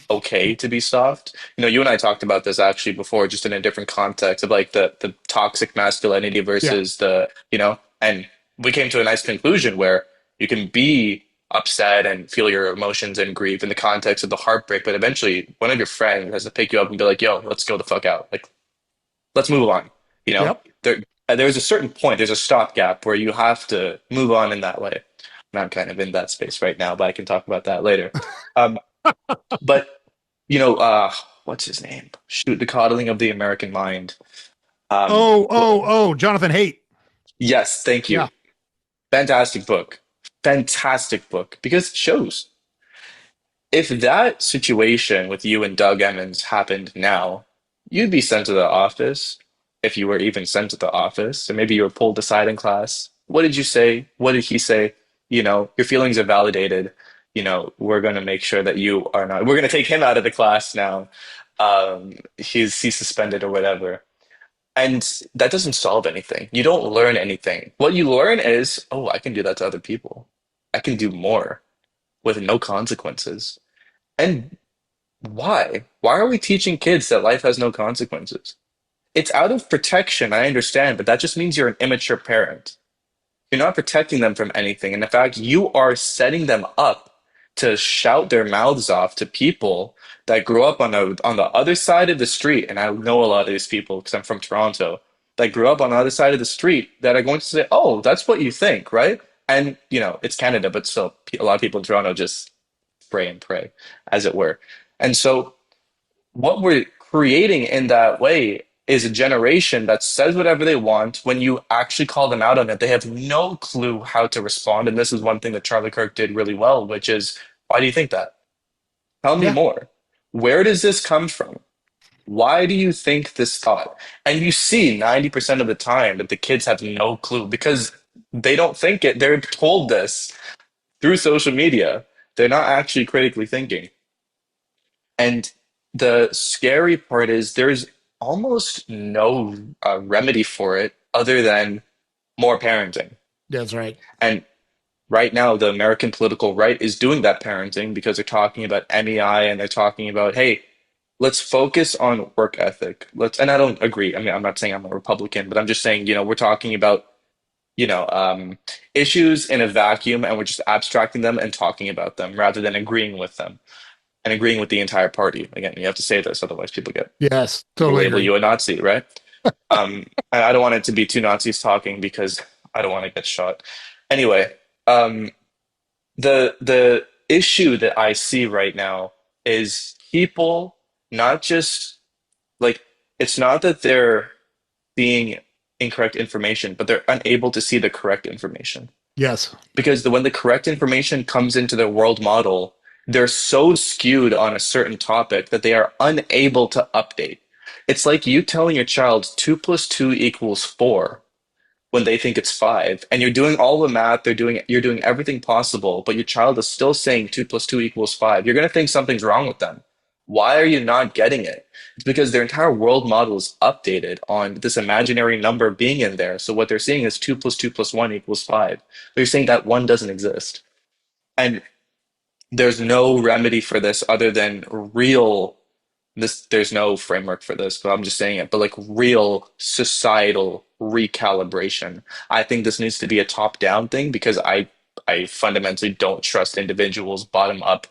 okay to be soft. You and I talked about this actually before, just in a different context of like the toxic masculinity Yeah. versus and we came to a nice conclusion where you can be upset and feel your emotions and grief in the context of the heartbreak, but eventually one of your friends has to pick you up and be like, yo, let's go the fuck out. Like, let's move on. Yep. There's a certain point, there's a stopgap where you have to move on in that way. And I'm kind of in that space right now, but I can talk about that later. Um, but what's his name? Shoot, The Coddling of the American Mind. Um, Oh, Jonathan Haidt. yes, thank you. Yeah. Fantastic book. Fantastic book because it shows if that situation with you and Doug Emmons happened now, you'd be sent to the office if you were even sent to the office, or maybe you were pulled aside in class. What did you say? What did he say? Your feelings are validated. We're going to make sure that you are not, we're going to take him out of the class now. He's suspended or whatever. And that doesn't solve anything. You don't learn anything. What you learn is, oh, I can do that to other people. I can do more with no consequences. And why? Why are we teaching kids that life has no consequences? It's out of protection, I understand, but that just means you're an immature parent. You're not protecting them from anything. And in fact, you are setting them up to shout their mouths off to people that grew up on the other side of the street. And I know a lot of these people because I'm from Toronto that grew up on the other side of the street that are going to say, "Oh, that's what you think, right?" And it's Canada, but still, a lot of people in Toronto just pray and pray, as it were. And so what we're creating in that way is a generation that says whatever they want. When you actually call them out on it, they have no clue how to respond. And this is one thing that Charlie Kirk did really well, which is, why do you think that? Tell me Yeah. more. Where does this come from? Why do you think this thought? And you see 90% of the time that the kids have no clue because they don't think it. They're told this through social media. They're not actually critically thinking. And the scary part is there's almost no remedy for it other than more parenting. That's right. And right now, the American political right is doing that parenting because they're talking about MEI and they're talking about, hey, let's focus on work ethic. And I don't agree. I mean, I'm not saying I'm a Republican, but I'm just saying, we're talking about, issues in a vacuum and we're just abstracting them and talking about them rather than agreeing with them and agreeing with the entire party. Again, you have to say this, otherwise Yes. people Totally label agree. you a Nazi, right? And I don't want it to be two Nazis talking because I don't want to get shot. Anyway, the issue that I see right now is people not just like it's not that they're seeing incorrect information, but they're unable to see the correct information. Yes. Because when the correct information comes into their world model, they're so skewed on a certain topic that they are unable to update. It's like you telling your child 2 plus 2 equals 4 when they think it's 5, and you're doing all the math, you're doing everything possible, but your child is still saying 2 plus 2 equals 5. You're gonna think something's wrong with them. Why are you not getting it? It's because their entire world model is updated on this imaginary number being in there. So what they're seeing is 2 plus 2 plus 1 equals 5. But you're saying that one doesn't exist. And there's no remedy for this other than real this there's no framework for this, but I'm just saying it, but like real societal recalibration. I think this needs to be a top-down thing because I fundamentally don't trust individuals bottom up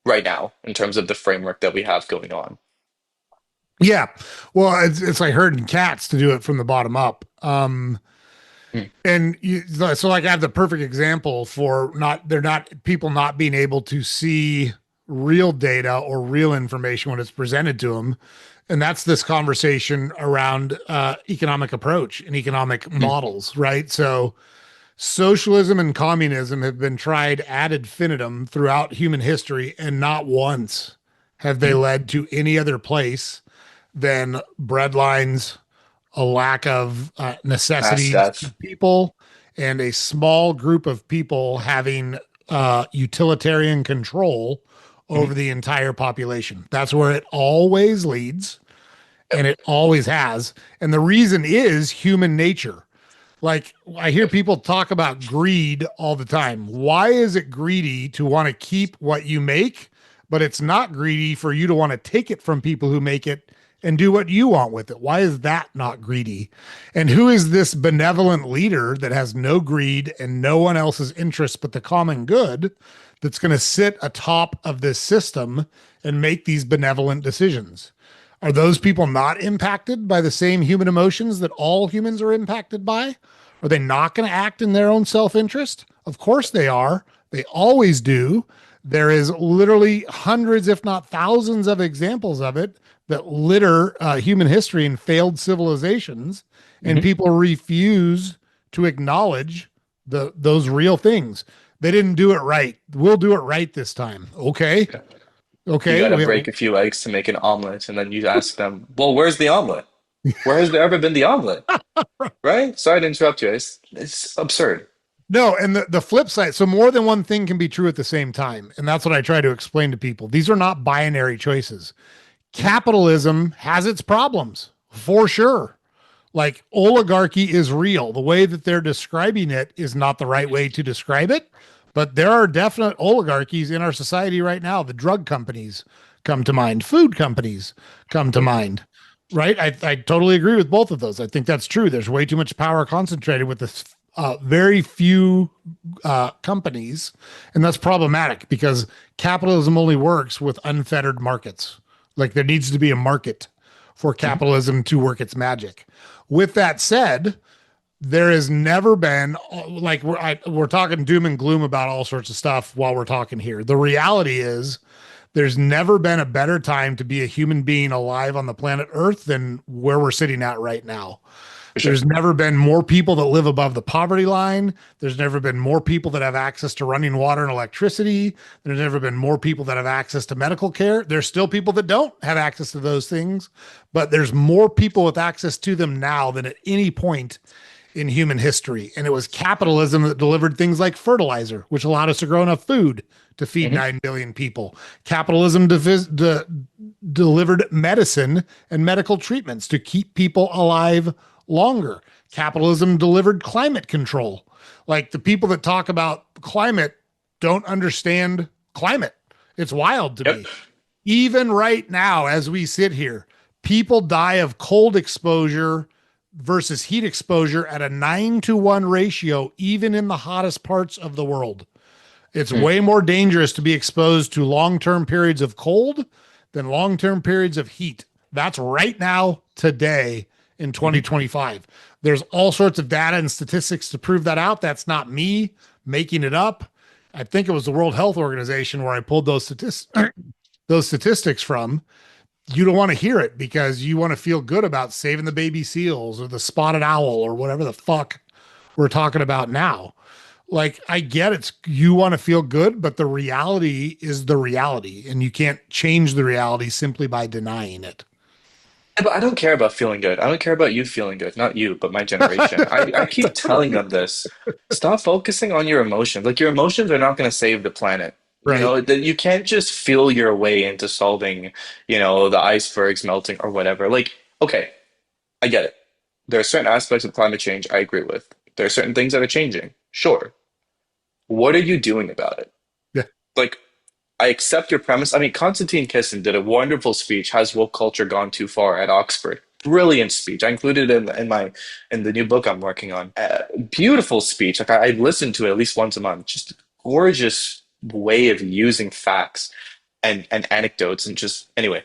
right now in terms of the framework that we have going on. Yeah. Well, it's like herding cats to do it from the bottom up. Mm, And so like I have the perfect example for they're not people not being able to see real data or real information when it's presented to them. And that's this conversation around economic approach and economic mm, models, right? So socialism and communism have been tried ad infinitum throughout human history, and not once have they mm. led to any other place than breadlines, a lack of Mass necessities to death. people, and a small group of people having utilitarian control over Mhm. the entire population. That's where it always leads, and it always has. And the reason is human nature. Like I hear people talk about greed all the time. Why is it greedy to want to keep what you make, but it's not greedy for you to want to take it from people who make it and do what you want with it? Why is that not greedy? And who is this benevolent leader that has no greed and no one else's interest but the common good that's going to sit atop of this system and make these benevolent decisions? Are those people not impacted by the same human emotions that all humans are impacted by? Are they not going to act in their own self interest? Of course they are. They always do. There is literally hundreds, if not thousands, of examples of it that litter human history and failed civilizations, and Mhm. people refuse to acknowledge those real things. They didn't do it right. We'll do it right this time. Okay. Yeah. You Okay. got to break a few eggs to make an omelet, and then you ask them, "Well, where's the omelet? Where has there ever been the omelet?" Right? Sorry to interrupt you. It's absurd. No, and the flip side, so more than one thing can be true at the same time. And that's what I try to explain to people. These are not binary choices. Mhm. Capitalism has its problems for sure. Like oligarchy is real. The way that they're describing it is not the right way to describe it, but there are definite oligarchies in our society right now. The drug companies come to mind, food companies come to mind, right? I totally agree with both of those. I think that's true. There's way too much power concentrated with this very few companies, and that's problematic because capitalism only works with unfettered markets. Like there needs to be a market for Mhm. capitalism to work its magic. With that said, there has never been like we're talking doom and gloom about all sorts of stuff while we're talking here. The reality is there's never been a better time to be a human being alive on the planet Earth than where we're sitting at right now. For sure. There's never been more people that live above the poverty line. There's never been more people that have access to running water and electricity. There's never been more people that have access to medical care. There's still people that don't have access to those things, but there's more people with access to them now than at any point in human history. And it was capitalism that delivered things like fertilizer, which allowed us to grow enough food to feed Mhm. 9 billion people. Capitalism delivered medicine and medical treatments to keep people alive longer. Capitalism delivered climate control. Like the people that talk about climate don't understand climate. It's wild to Yep. me. Even right now, as we sit here, people die of cold exposure versus heat exposure at a 9-to-1 ratio, even in the hottest parts of the world. It's Mm. way more dangerous to be exposed to long term periods of cold than long term periods of heat. That's right now, today in Mhm. 2025. There's all sorts of data and statistics to prove that out. That's not me making it up. I think it was the World Health Organization where I pulled those statistics from. You don't want to hear it because you want to feel good about saving the baby seals or the spotted owl or whatever the fuck we're talking about now. Like I get it's you want to feel good, but the reality is the reality, and you can't change the reality simply by denying it. Yeah, but I don't care about feeling good. I don't care about you feeling good. Not you, but my generation. I keep telling Totally. them this. Stop focusing on your emotions. Like your emotions are not going to save the planet. You Right. know, that you can't just feel your way into solving, the icebergs melting or whatever. Like, okay, I get it. There are certain aspects of climate change I agree with. There are certain things that are changing. Sure. What are you doing about it? Yeah. Like, I accept your premise. I mean, Konstantin Kisin did a wonderful speech, Has Woke Culture Gone Too Far at Oxford? Brilliant speech. I included it in the new book I'm working on. Beautiful speech. Like I listened to it at least once a month. Just a gorgeous way of using facts and anecdotes and just anyway.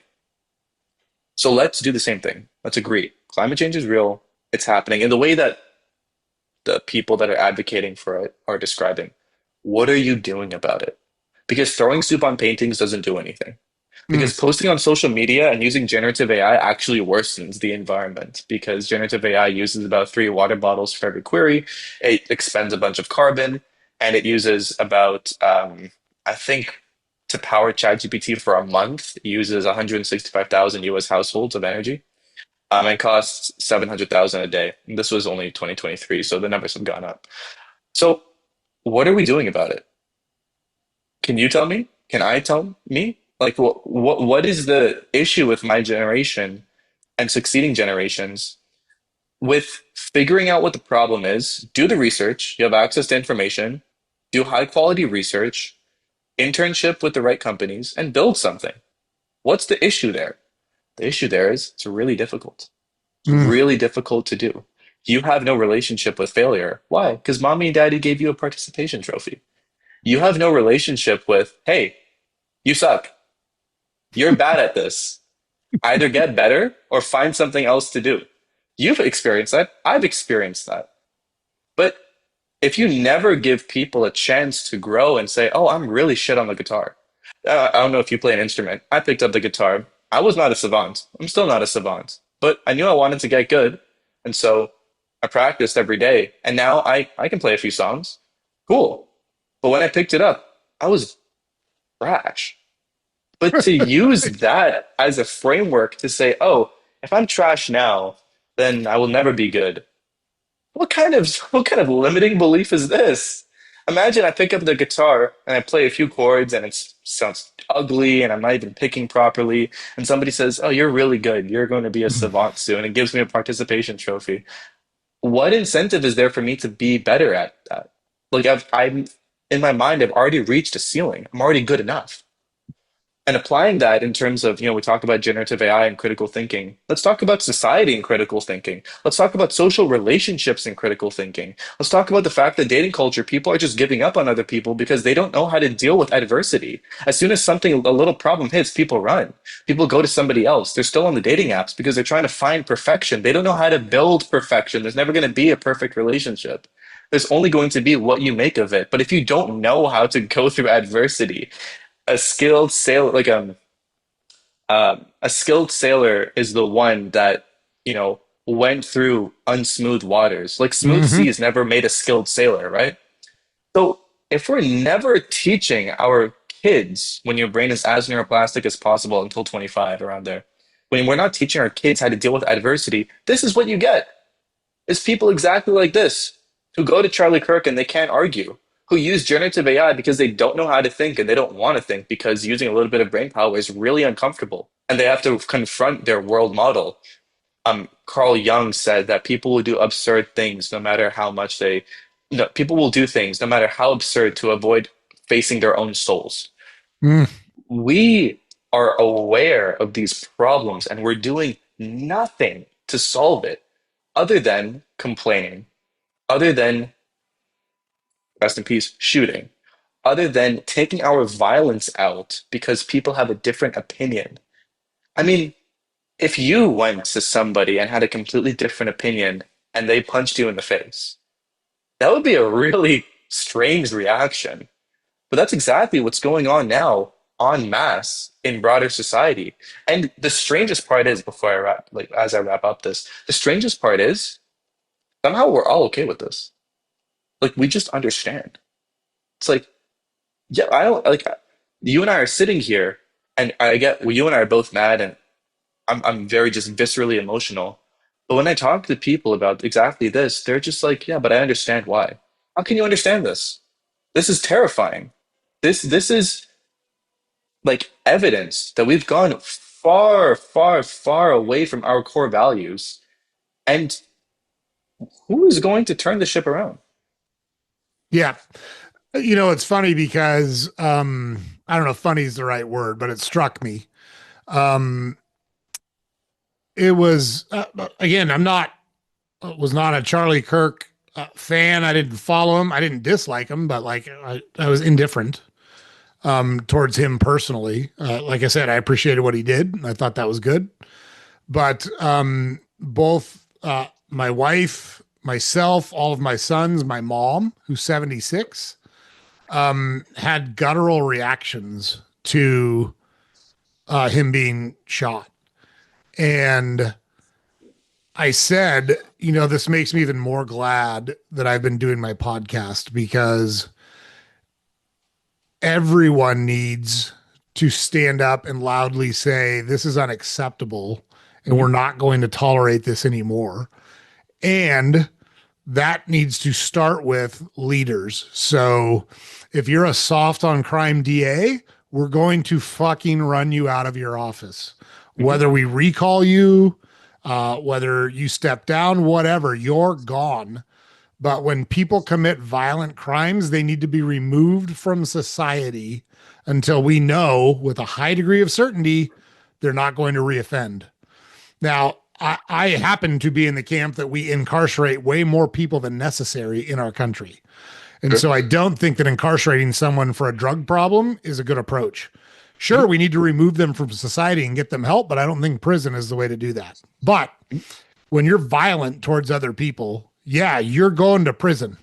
So let's do the same thing. Let's agree. Climate change is real. It's happening in the way that the people that are advocating for it are describing. What are you doing about it? Because throwing soup on paintings doesn't do anything. Mm. Because posting on social media and using generative AI actually worsens the environment because generative AI uses about 3 water bottles for every query. It expends a bunch of carbon and it uses about, I think, to power ChatGPT for a month, it uses 165,000 US households of energy. And costs 700,000 a day. This was only 2023, so the numbers have gone up. So, what are we doing about it? Can you tell me? Can I tell me? Like, what is the issue with my generation and succeeding generations with figuring out what the problem is? Do the research. You have access to information. Do high quality research, internship with the right companies, and build something. What's the issue there? The issue there is it's really difficult. It's Mm. really difficult to do. You have no relationship with failure. Why? Because mommy and daddy gave you a participation trophy. You have no relationship with, hey, you suck. You're bad at this. Either get better or find something else to do. You've experienced that. I've experienced that. But if you never give people a chance to grow and say, oh, I'm really shit on the guitar. I don't know if you play an instrument. I picked up the guitar. I was not a savant. I'm still not a savant. But I knew I wanted to get good. And so I practiced every day. And now I can play a few songs. Cool. But when I picked it up, I was trash. But to use that as a framework to say, oh, if I'm trash now, then I will never be good. What kind of limiting belief is this? Imagine I pick up the guitar and I play a few chords and it sounds ugly and I'm not even picking properly. And somebody says, "Oh, you're really good. You're going to be a savant soon," and gives me a participation trophy. What incentive is there for me to be better at that? Like I'm in my mind, I've already reached a ceiling. I'm already good enough. And applying that in terms of, we talk about generative AI and critical thinking. Let's talk about society and critical thinking. Let's talk about social relationships and critical thinking. Let's talk about the fact that dating culture, people are just giving up on other people because they don't know how to deal with adversity. As soon as a little problem hits, people run. People go to somebody else. They're still on the dating apps because they're trying to find perfection. They don't know how to build perfection. There's never going to be a perfect relationship. There's only going to be what you make of it. But if you don't know how to go through adversity, a skilled sailor a skilled sailor is the one that went through unsmooth waters. Like smooth Hmm. seas never made a skilled sailor, right? So if we're never teaching our kids, when your brain is as neuroplastic as possible until 25, around there, when we're not teaching our kids how to deal with adversity, this is what you get. It's people exactly like this who go to Charlie Kirk and they can't argue, who use generative AI because they don't know how to think and they don't want to think because using a little bit of brain power is really uncomfortable and they have to confront their world model. Carl Jung said that people will do absurd things no matter how much they, no, people will do things no matter how absurd to avoid facing their own souls. Mm. We are aware of these problems and we're doing nothing to solve it other than complaining, other than, rest in peace, shooting, other than taking our violence out because people have a different opinion. I mean, if you went to somebody and had a completely different opinion and they punched you in the face, that would be a really strange reaction. But that's exactly what's going on now en masse in broader society. And the strangest part is, before I wrap, like as I wrap up this, the strangest part is somehow we're all okay with this. Like we just understand. It's like, yeah, I don't like you and I are sitting here, and I get well, you and I are both mad, and I'm very just viscerally emotional. But when I talk to people about exactly this, they're just like, yeah, but I understand why. How can you understand this? This is terrifying. This is like evidence that we've gone far, far, far away from our core values. And who is going to turn the ship around? Yeah. It's funny because I don't know if funny is the right word, but it struck me. Um, it was again, I'm not was not a Charlie Kirk fan. I didn't follow him. I didn't dislike him, but like I was indifferent towards him personally. Like I said, I appreciated what he did. I thought that was good. But both my wife, myself, all of my sons, my mom, who's 76, had guttural reactions to him being shot. And I said, this makes me even more glad that I've been doing my podcast because everyone needs to stand up and loudly say, this is unacceptable and we're not going to tolerate this anymore. And that needs to start with leaders. So if you're a soft on crime DA, we're going to fucking run you out of your office. Mhm. Whether we recall you, whether you step down, whatever, you're gone. But when people commit violent crimes, they need to be removed from society until we know with a high degree of certainty they're not going to reoffend. Now, I happen to be in the camp that we incarcerate way more people than necessary in our country. And Sure. so I don't think that incarcerating someone for a drug problem is a good approach. Sure, we need to remove them from society and get them help, but I don't think prison is the way to do that. But when you're violent towards other people, yeah, you're going to prison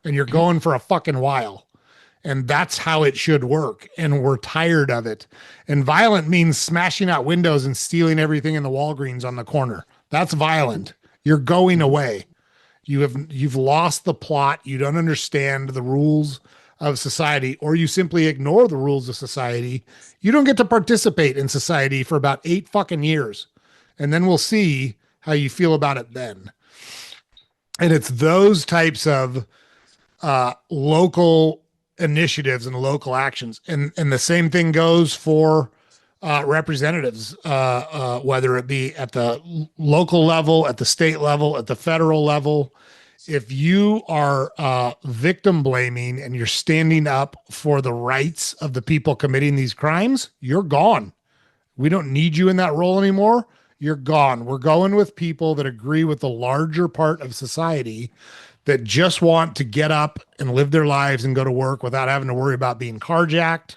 and you're going for a fucking while. And that's how it should work. And we're tired of it. And violent means smashing out windows and stealing everything in the Walgreens on the corner. That's violent. You're going away. You've lost the plot. You don't understand the rules of society, or you simply ignore the rules of society. You don't get to participate in society for about 8 fucking years. And then we'll see how you feel about it then. And it's those types of local initiatives and local actions. And the same thing goes for representatives, whether it be at the local level, at the state level, at the federal level. If you are victim blaming and you're standing up for the rights of the people committing these crimes, you're gone. We don't need you in that role anymore. You're gone. We're going with people that agree with the larger part of society that just want to get up and live their lives and go to work without having to worry about being carjacked Mhm.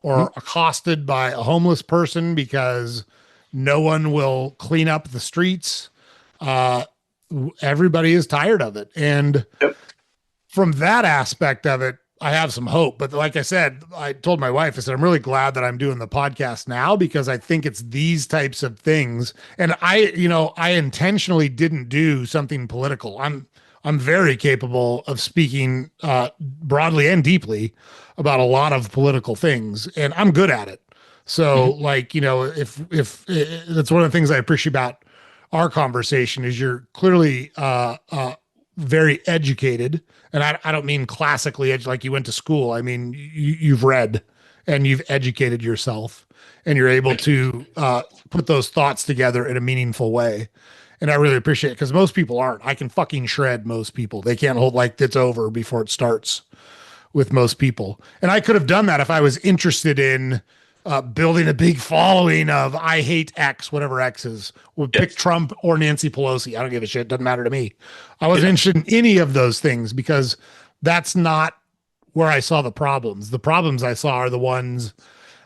or accosted by a homeless person because no one will clean up the streets. Uh, Everybody is tired of it. And Yep. from that aspect of it, I have some hope. But like I said, I told my wife, I said, I'm really glad that I'm doing the podcast now because I think it's these types of things. And I intentionally didn't do something political. I'm very capable of speaking broadly and deeply about a lot of political things, and I'm good at it. So, Mhm. like, if that's one of the things I appreciate about our conversation is you're clearly very educated, and I don't mean classically like you went to school. I mean you've read and you've educated yourself, and you're able to put those thoughts together in a meaningful way. And I really appreciate it because most people aren't. I can fucking shred most people. They can't hold like it's over before it starts with most people. And I could have done that if I was interested in building a big following of I hate X, whatever X is. Would pick Yes. Trump or Nancy Pelosi. I don't give a shit. Doesn't matter to me. I wasn't Yeah. interested in any of those things because that's not where I saw the problems. The problems I saw are the ones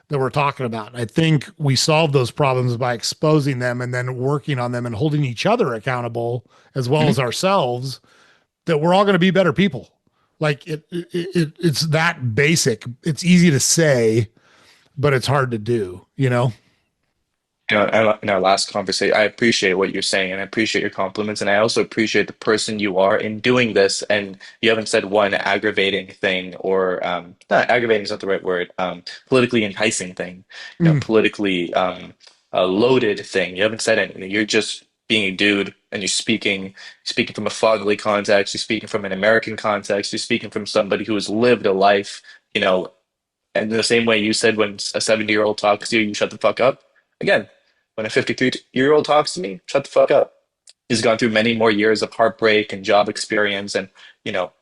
that we're talking about. And I think we solve those problems by exposing them and then working on them and holding each other accountable as well Mhm. as ourselves that we're all going to be better people. Like it's that basic. It's easy to say, but it's hard to do, you know? In our last conversation, I appreciate what you're saying and I appreciate your compliments. And I also appreciate the person you are in doing this. And you haven't said one aggravating thing or not aggravating is not the right word, politically enticing thing, Mm. politically loaded thing. You haven't said anything. You're just being a dude and speaking from a fatherly context. You're speaking from an American context. You're speaking from somebody who has lived a life, you know, And the same way you said when a 70-year-old talks to you, you shut the fuck up. Again, when a 53-year-old talks to me, shut the fuck up. He's gone through many more years of heartbreak and job experience and, you know,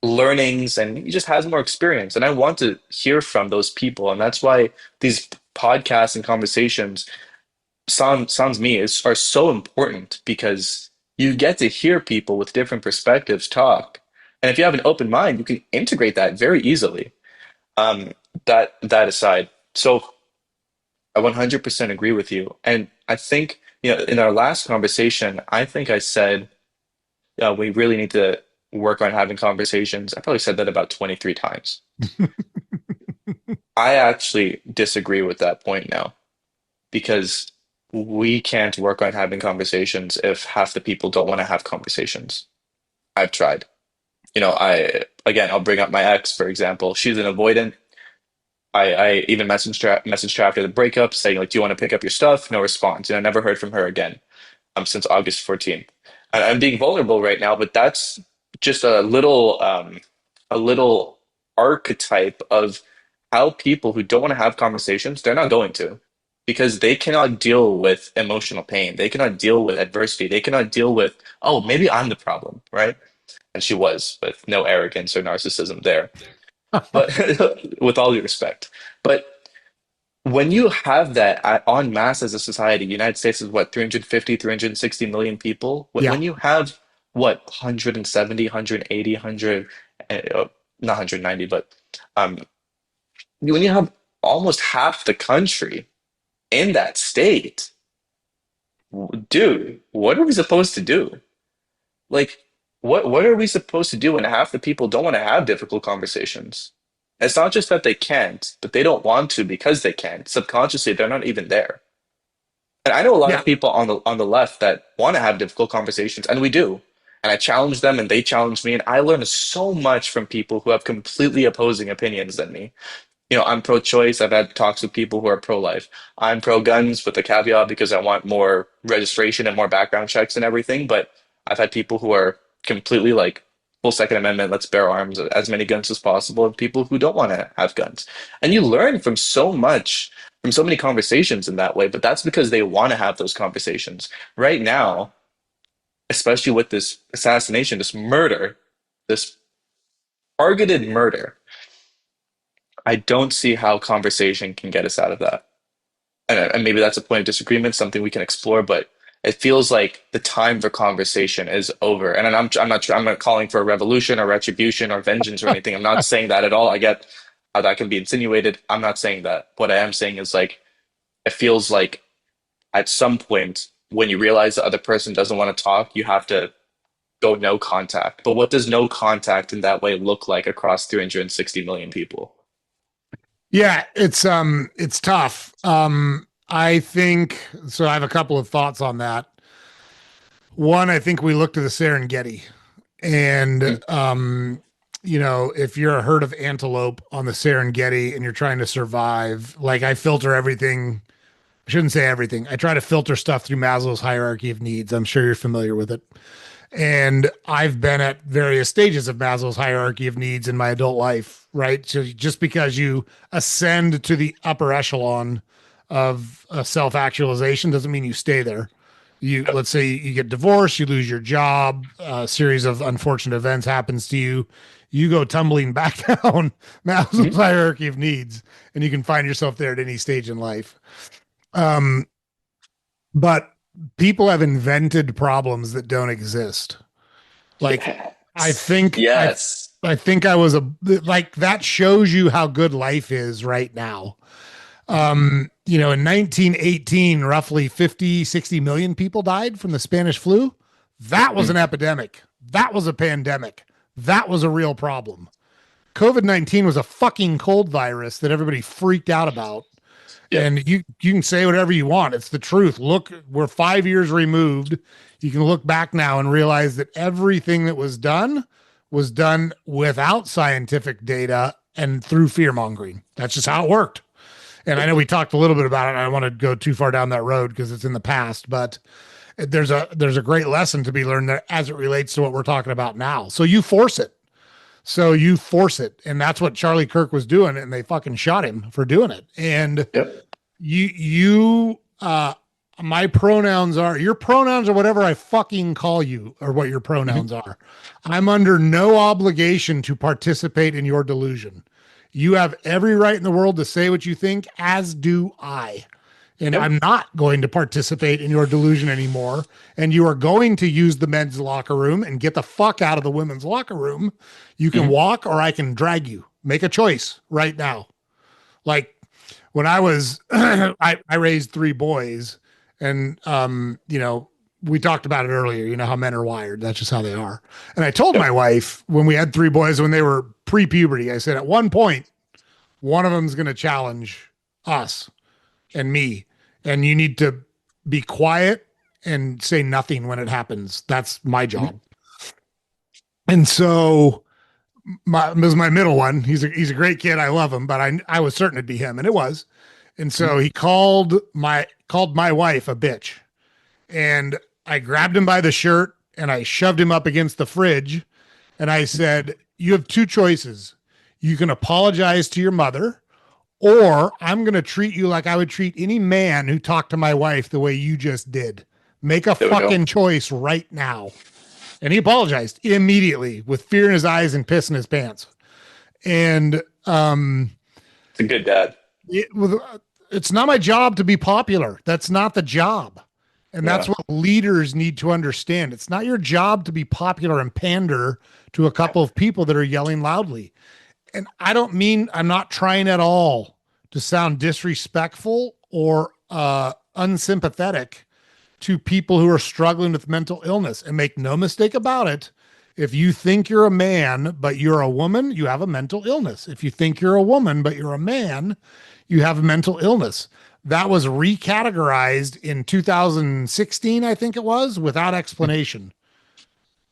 learnings, and he just has more experience. And I want to hear from those people. And that's why these podcasts and conversations sounds me are so important because you get to hear people with different perspectives talk. And if you have an open mind, you can integrate that very easily. Um, that aside, so I 100% agree with you. And I think, in our last conversation, I think I said we really need to work on having conversations. I probably said that about 23 times. I actually disagree with that point now because we can't work on having conversations if half the people don't want to have conversations. I've tried. I'll bring up my ex, for example. She's an avoidant. I even messaged her after the breakup saying, like, do you want to pick up your stuff? No response. And I never heard from her again since August 14th. And I'm being vulnerable right now, but that's just a little archetype of how people who don't want to have conversations, they're not going to because they cannot deal with emotional pain. They cannot deal with adversity. They cannot deal with, oh, maybe I'm the problem, right? And she was, with no arrogance or narcissism there. But with all due respect. But when you have that en masse as a society, United States is what, 350, 360 million people? Yeah. When you have what, 170, 180, 100, not 190, but um, when you have almost half the country in that state, dude, what are we supposed to do? Like, what are we supposed to do when half the people don't want to have difficult conversations? It's not just that they can't, but they don't want to because they can't. Subconsciously, they're not even there. And I know a lot Yeah. of people on the left that want to have difficult conversations, and we do. And I challenge them, and they challenge me, and I learn so much from people who have completely opposing opinions than me. I'm pro-choice. I've had talks with people who are pro-life. I'm pro-guns with the caveat because I want more registration and more background checks and everything. But I've had people who are completely like full Second Amendment, let's bear arms, as many guns as possible, and people who don't want to have guns. And you learn from so much, from so many conversations in that way. But that's because they want to have those conversations. Right now, especially with this assassination, this murder, this targeted murder, I don't see how conversation can get us out of that. And maybe that's a point of disagreement, something we can explore, but it feels like the time for conversation is over. And I'm not calling for a revolution or retribution or vengeance or anything. I'm not saying that at all. I get how that can be insinuated. I'm not saying that. What I am saying is like it feels like at some point when you realize the other person doesn't want to talk, you have to go no contact. But what does no contact in that way look like across 360 million people? Yeah, it's tough. I think so. I have a couple of thoughts on that. One, I think we look to the Serengeti, and Mm, if you're a herd of antelope on the Serengeti and you're trying to survive, like I filter everything. I shouldn't say everything. I try to filter stuff through Maslow's hierarchy of needs. I'm sure you're familiar with it. And I've been at various stages of Maslow's hierarchy of needs in my adult life, right? So just because you ascend to the upper echelon of self actualization doesn't mean you stay there. Let's say you get divorced, you lose your job, a series of unfortunate events happens to you. You go tumbling back down Maslow's mhm. hierarchy of needs, and you can find yourself there at any stage in life. Um, but people have invented problems that don't exist. Like I Yes. think I Yes. I think I was a like that shows you how good life is right now. In 1918, roughly 50, 60 million people died from the Spanish flu. That was Mm, an epidemic. That was a pandemic. That was a real problem. COVID-19 was a fucking cold virus that everybody freaked out about. yep. And you can say whatever you want. It's the truth. Look, we're 5 years removed. You can look back now and realize that everything that was done without scientific data and through fear mongering. That's just how it worked. And I know we talked a little bit about it. I don't want to go too far down that road because it's in the past, but there's a great lesson to be learned there as it relates to what we're talking about now. So you force it. So you force it. And that's what Charlie Kirk was doing. And they fucking shot him for doing it. And Yep. you, my pronouns are your pronouns or whatever I fucking call you or what your Hmm. pronouns are. I'm under no obligation to participate in your delusion. You have every right in the world to say what you think, as do I. And Yep. I'm not going to participate in your delusion anymore. And you are going to use the men's locker room and get the fuck out of the women's locker room. You can Hmm. walk or I can drag you. Make a choice right now. Like when I was, I raised three boys, and we talked about it earlier. You know how men are wired. That's just how they are. And I told my Yep. wife when we had three boys when they were pre-puberty, I said at one point one of them's going to challenge us and me, and you need to be quiet and say nothing when it happens. That's my Hmm. job. And so this is my middle one. He's a great kid. I love him, but I was certain it'd be him, and it was. And Hmm. so he called my wife a bitch, and I grabbed him by the shirt and I shoved him up against the fridge, and I said, "You have two choices. You can apologize to your mother, or I'm going to treat you like I would treat any man who talked to my wife the way you just did. Make a There we go. fucking choice right now." And he apologized immediately with fear in his eyes and piss in his pants. And It's a good dad. it, it's not my job to be popular. That's not the job. And that's Yeah. what leaders need to understand. It's not your job to be popular and pander to a couple of people that are yelling loudly. And I don't mean, I'm not trying at all to sound disrespectful or unsympathetic to people who are struggling with mental illness. And make no mistake about it, if you think you're a man, but you're a woman, you have a mental illness. If you think you're a woman, but you're a man, you have a mental illness. That was recategorized in 2016, I think it was, without explanation.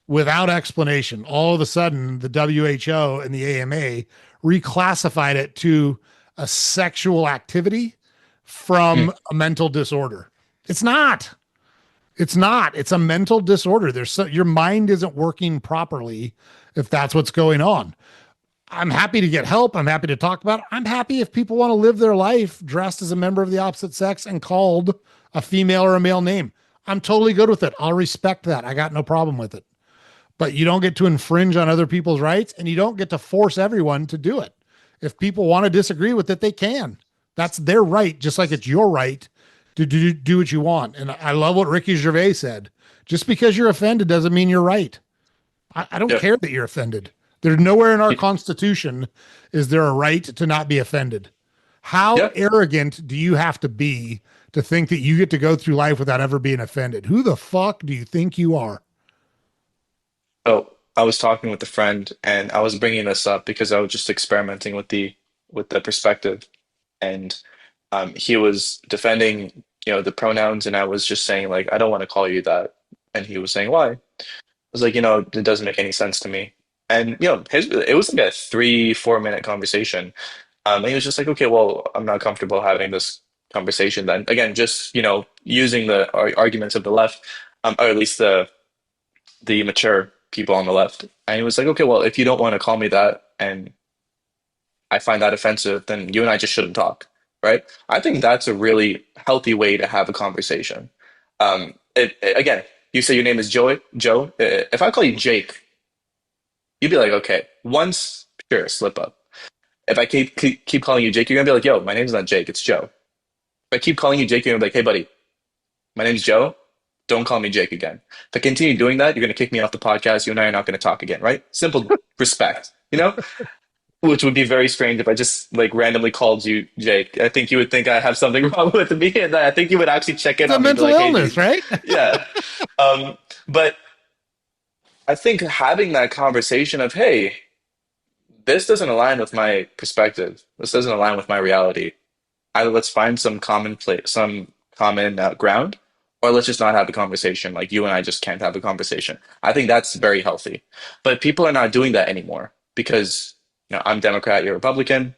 Without explanation. All of a sudden, the WHO and the AMA reclassified it to a sexual activity Hmm. from a mental disorder. It's not. It's not. It's a mental disorder. Your mind isn't working properly if that's what's going on. I'm happy to get help. I'm happy to talk about it. I'm happy if people want to live their life dressed as a member of the opposite sex and called a female or a male name. I'm totally good with it. I'll respect that. I got no problem with it. But you don't get to infringe on other people's rights, and you don't get to force everyone to do it. If people want to disagree with it, they can. That's their right, just like it's your right to do what you want. And I love what Ricky Gervais said. Just because you're offended doesn't mean you're right. I don't Yep. care that you're offended. There's nowhere in our Constitution is there a right to not be offended. How Yep. arrogant do you have to be to think that you get to go through life without ever being offended? Who the fuck do you think you are? Oh, I was talking with a friend, and I was bringing this up because I was just experimenting with the perspective, and he was defending, the pronouns, and I was just saying like, I don't want to call you that, and he was saying why. I was like, it doesn't make any sense to me, and it was like a 3-4 minute conversation, and he was just like, okay, well, I'm not comfortable having this conversation. Then again, just using the arguments of the left, or at least the mature people on the left. And he was like, okay, well, if you don't want to call me that and I find that offensive, then you and I just shouldn't talk, right? I think that's a really healthy way to have a conversation. Again, you say your name is Joe. If I call you Jake, you'd be like, okay, once, sure, slip up. If I keep calling you Jake, you're gonna be like, yo, my name's not Jake, it's Joe. If I keep calling you Jake, you're gonna be like, hey, buddy, my name's Joe. Don't call me Jake again. If I continue doing that, you're going to kick me off the podcast. You and I are not going to talk again, right? Simple respect, which would be very strange if I just like randomly called you Jake. I think you would think I have something wrong with me, and I think you would actually check in It's a on me and be mental like, "Hey, illness, dude, right? yeah." But I think having that conversation of, "Hey, this doesn't align with my perspective. This doesn't align with my reality. Either let's find some common place, some common ground, or let's just not have a conversation. Like you and I just can't have a conversation." I think that's very healthy. But people are not doing that anymore because I'm Democrat, you're Republican.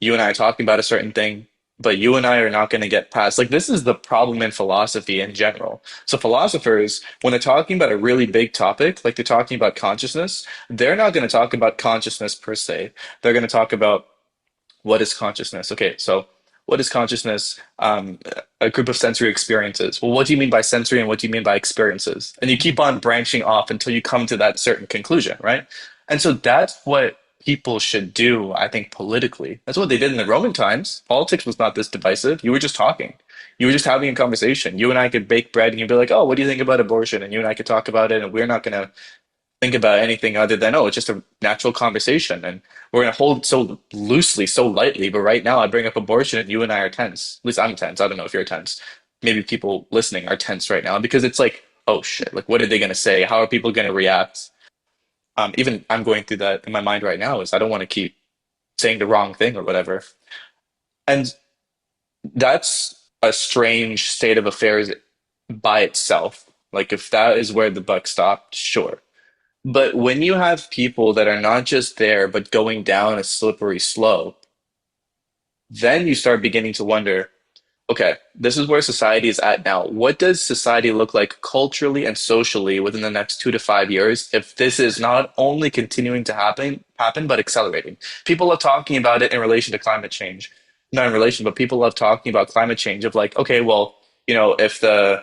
You and I are talking about a certain thing. but you and I are not going to get past. Like, this is the problem in philosophy in general. So, philosophers, when they're talking about a really big topic, like they're talking about consciousness, they're not going to talk about consciousness per se. They're going to talk about what is consciousness? Okay, so what is consciousness? A group of sensory experiences. Well, what do you mean by sensory and what do you mean by experiences? And you keep on branching off until you come to that certain conclusion, right? And so that's what people should do, I think, politically. That's what they did in the Roman times. Politics was not this divisive. You were just talking. You were just having a conversation. You and I could bake bread and you'd be like, oh, what do you think about abortion? And you and I could talk about it, and we're not going to think about anything other than, oh, it's just a natural conversation, and we're going to hold it so loosely, so lightly. But right now I bring up abortion and you and I are tense. At least I'm tense. I don't know if you're tense. Maybe people listening are tense right now because it's like, oh shit, like what are they going to say? How are people going to react? Even I'm going through that in my mind right now, is I don't want to keep saying the wrong thing or whatever. And that's a strange state of affairs by itself. Like, if that is where the buck stopped, sure. But when you have people that are not just there, but going down a slippery slope, then you start beginning to wonder, okay, this is where society is at now. What does society look like culturally and socially within the next 2 to 5 years if this is not only continuing to happen, but accelerating? People love talking about it in relation to climate change. Not in relation, but people love talking about climate change of like, okay, well, if the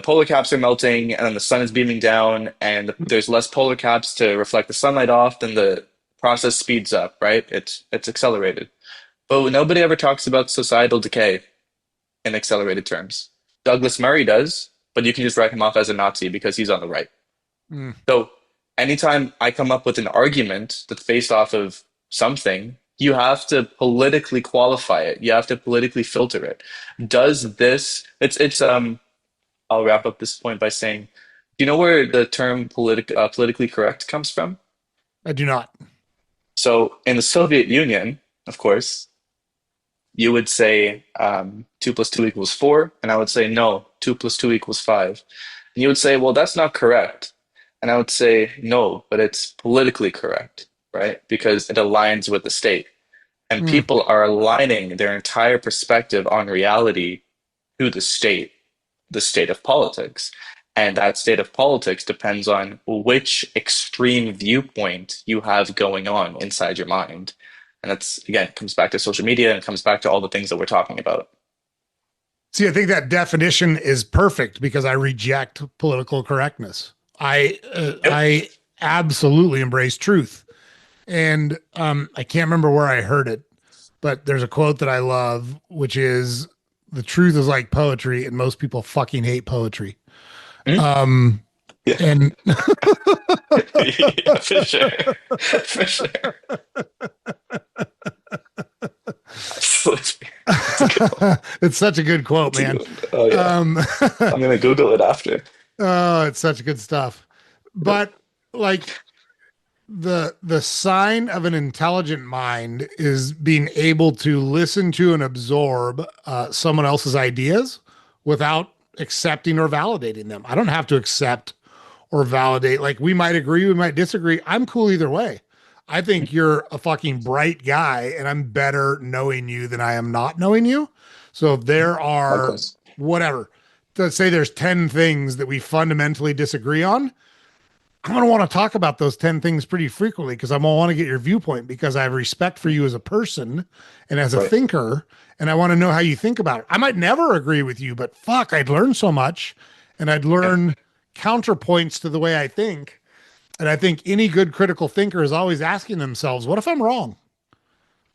polar caps are melting and then the sun is beaming down and there's less polar caps to reflect the sunlight off, then the process speeds up, right? It's accelerated. But nobody ever talks about societal decay in accelerated terms. Douglas Murray does, but you can just write him off as a Nazi because he's on the right. Mm. So anytime I come up with an argument that's based off of something, you have to politically qualify it. You have to politically filter it. Does this, I'll wrap up this point by saying, do you know where the term politically correct comes from? I do not. So in the Soviet Union, of course, you would say 2 plus 2 equals 4, and I would say no, 2 plus 2 equals 5. And you would say, well, that's not correct. And I would say, no, but it's politically correct, right? Because it aligns with the state. And Mm. people are aligning their entire perspective on reality to the state of politics. And that state of politics depends on which extreme viewpoint you have going on inside your mind. And that's, again, comes back to social media and it comes back to all the things that we're talking about. See, I think that definition is perfect because I reject political correctness. Yep. I absolutely embrace truth, and I can't remember where I heard it, but there's a quote that I love, which is, "The truth is like poetry, and most people fucking hate poetry." Mm? Um, Yeah. and Yeah, for sure. For sure. Absolutely. It's a good one. it's such a good quote, It's a man. good one. Oh, yeah. Um, I'm going to Google it after. oh, it's such good stuff. But like the sign of an intelligent mind is being able to listen to and absorb someone else's ideas without accepting or validating them. I don't have to accept or validate. Like, we might agree, we might disagree. I'm cool either way. I think you're a fucking bright guy, and I'm better knowing you than I am not knowing you. So if there are Likewise. whatever, let's say there's 10 things that we fundamentally disagree on, I'm going to want to talk about those 10 things pretty frequently because I'm going to want to get your viewpoint because I have respect for you as a person and as a Right. thinker. And I want to know how you think about it. I might never agree with you, but fuck, I'd learn so much and I'd Yeah. learn counterpoints to the way I think. And I think any good critical thinker is always asking themselves, what if I'm wrong?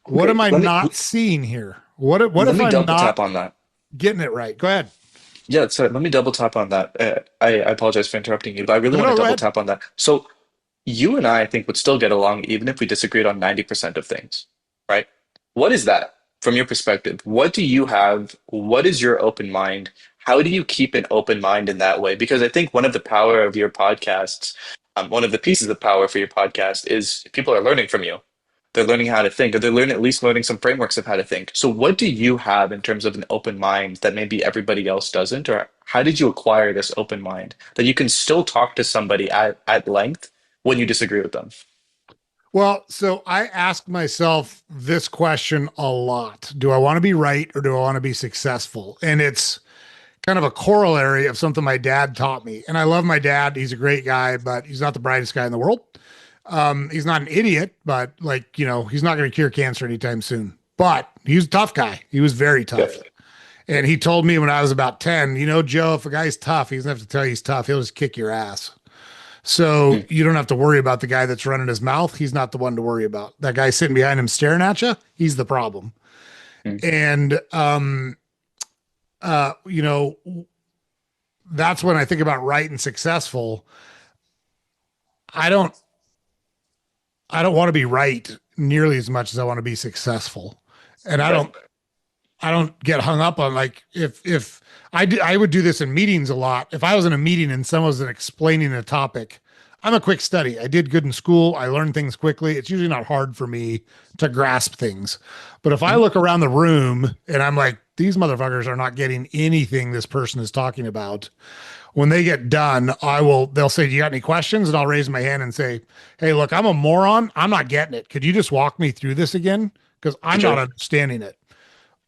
What Okay. am I Let me not seeing here? What let if me I'm double not tap on that. getting it right? Go ahead. Yeah, sorry, let me double tap on that. I apologize for interrupting you, but I really No, want to no, go double ahead. tap on that. So you and I think would still get along even if we disagreed on 90% of things, right? What is that from your perspective? What do you have? What is your open mind? How do you keep an open mind in that way? Because I think one of the power of your podcasts, one of the pieces of power for your podcast is people are learning from you. They're learning how to think, or they're learning at least learning some frameworks of how to think. So what do you have in terms of an open mind that maybe everybody else doesn't? Or how did you acquire this open mind that you can still talk to somebody at length when you disagree with them? Well, so I ask myself this question a lot. Do I want to be right or do I want to be successful? And it's kind of a corollary of something my dad taught me. And I love my dad. He's a great guy, but he's not the brightest guy in the world. He's not an idiot, but like, he's not going to cure cancer anytime soon. But he's a tough guy. He was very tough. Yep. And he told me when I was about 10, Joe, if a guy's tough, he doesn't have to tell you he's tough. He'll just kick your ass. So Mm, you don't have to worry about the guy that's running his mouth. He's not the one to worry about. That guy sitting behind him staring at you, he's the problem. mm, And uh, you know, that's when I think about right and successful. I don't I don't want to be right nearly as much as I want to be successful. And I right. don't I don't get hung up on like if I would do this in meetings a lot. If I was in a meeting and someone was explaining a topic, I'm a quick study. I did good in school. I learned things quickly. It's usually not hard for me to grasp things. But if I Mm, look around the room and I'm like, these motherfuckers are not getting anything this person is talking about, when they get done, they'll say, do you got any questions? And I'll raise my hand and say, hey, look, I'm a moron. I'm not getting it. Could you just walk me through this again? Because I'm not sure. understanding it.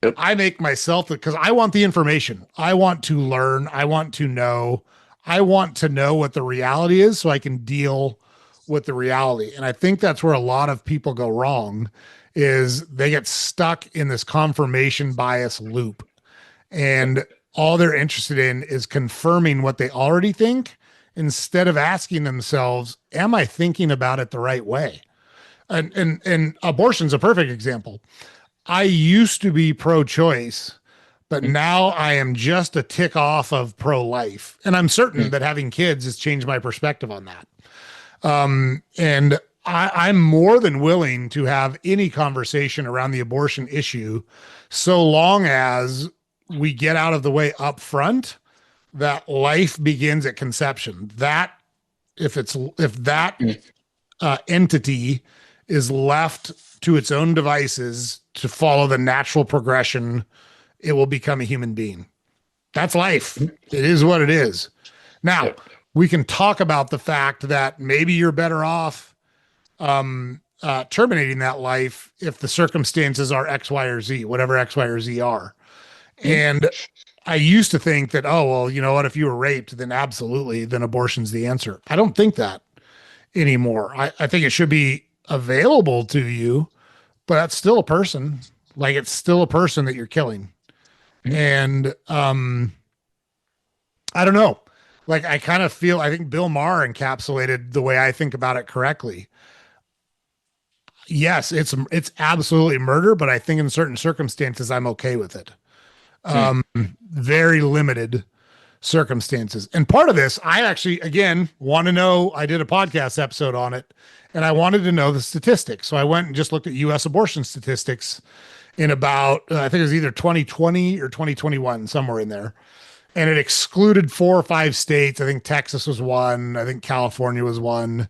Yep. I make myself because I want the information. I want to learn. I want to know. I want to know what the reality is so I can deal with the reality. And I think that's where a lot of people go wrong is they get stuck in this confirmation bias loop. And all they're interested in is confirming what they already think instead of asking themselves, am I thinking about it the right way? And abortion's a perfect example. I used to be pro-choice, but Mm, now I am just a tick off of pro-life. And I'm certain mm, that having kids has changed my perspective on that. And I'm more than willing to have any conversation around the abortion issue so long as we get out of the way up front that life begins at conception. That if that mm, entity is left to its own devices to follow the natural progression, it will become a human being. That's life. mm, It is what it is. Now, yep. we can talk about the fact that maybe you're better off terminating that life if the circumstances are X, Y, or Z, whatever X, Y, or Z are. Mm, And I used to think that, oh, well, you know what? If you were raped, then absolutely, then abortion's the answer. I don't think that anymore. I think it should be available to you, but that's still a person. Like it's still a person that you're killing. mm, And I don't know. Like I kind of feel I think Bill Maher encapsulated the way I think about it correctly. Yes, it's absolutely murder, but I think in certain circumstances I'm okay with it. mm, Very limited circumstances. And part of this, I actually, again, want to know. I did a podcast episode on it and I wanted to know the statistics. So I went and just looked at US abortion statistics in about, I think it was either 2020 or 2021, somewhere in there. And it excluded 4 or 5 states. I think Texas was one. I think California was one.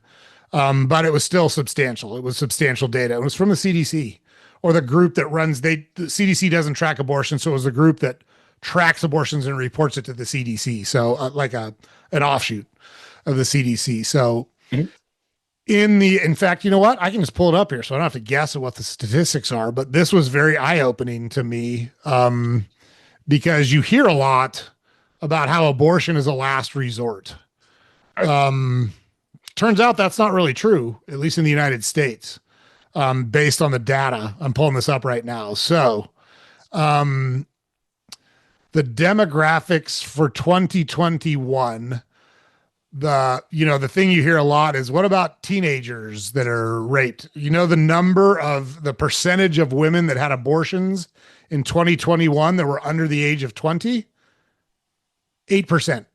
But it was still substantial. It was substantial data. It was from the CDC or the group that runs, the CDC doesn't track abortion. So it was the group that tracks abortions and reports it to the CDC. So like an offshoot of the CDC. So mm, in fact, you know what? I can just pull it up here. So I don't have to guess at what the statistics are, but this was very eye opening to me. Because you hear a lot about how abortion is a last resort. right. Turns out that's not really true, at least in the United States, based on the data. I'm pulling this up right now. So, um, the demographics for 2021, the thing you hear a lot is what about teenagers that are raped? The percentage of women that had abortions in 2021 that were under the age of 20, 8%.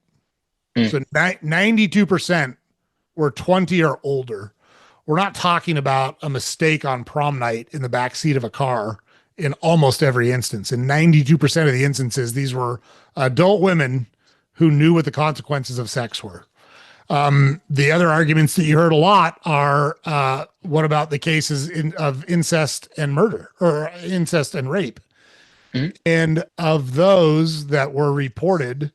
Mm, So 92% were 20 or older. We're not talking about a mistake on prom night in the back seat of a car in almost every instance. In 92% of the instances, these were adult women who knew what the consequences of sex were. The other arguments that you heard a lot are what about the cases of incest and murder or incest and rape? mm, And of those that were reported,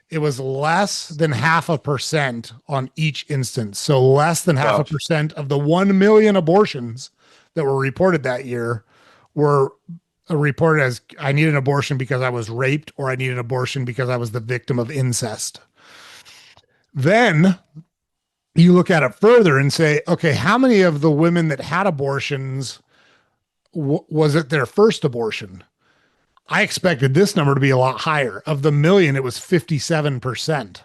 it was less than 0.5% on each instance. So less than half a Wow. percent of the 1 million abortions that were reported that year were reported as I need an abortion because I was raped or I need an abortion because I was the victim of incest. Then you look at it further and say, okay, how many of the women that had abortions was it their first abortion? I expected this number to be a lot higher. Of the million, it was 57%.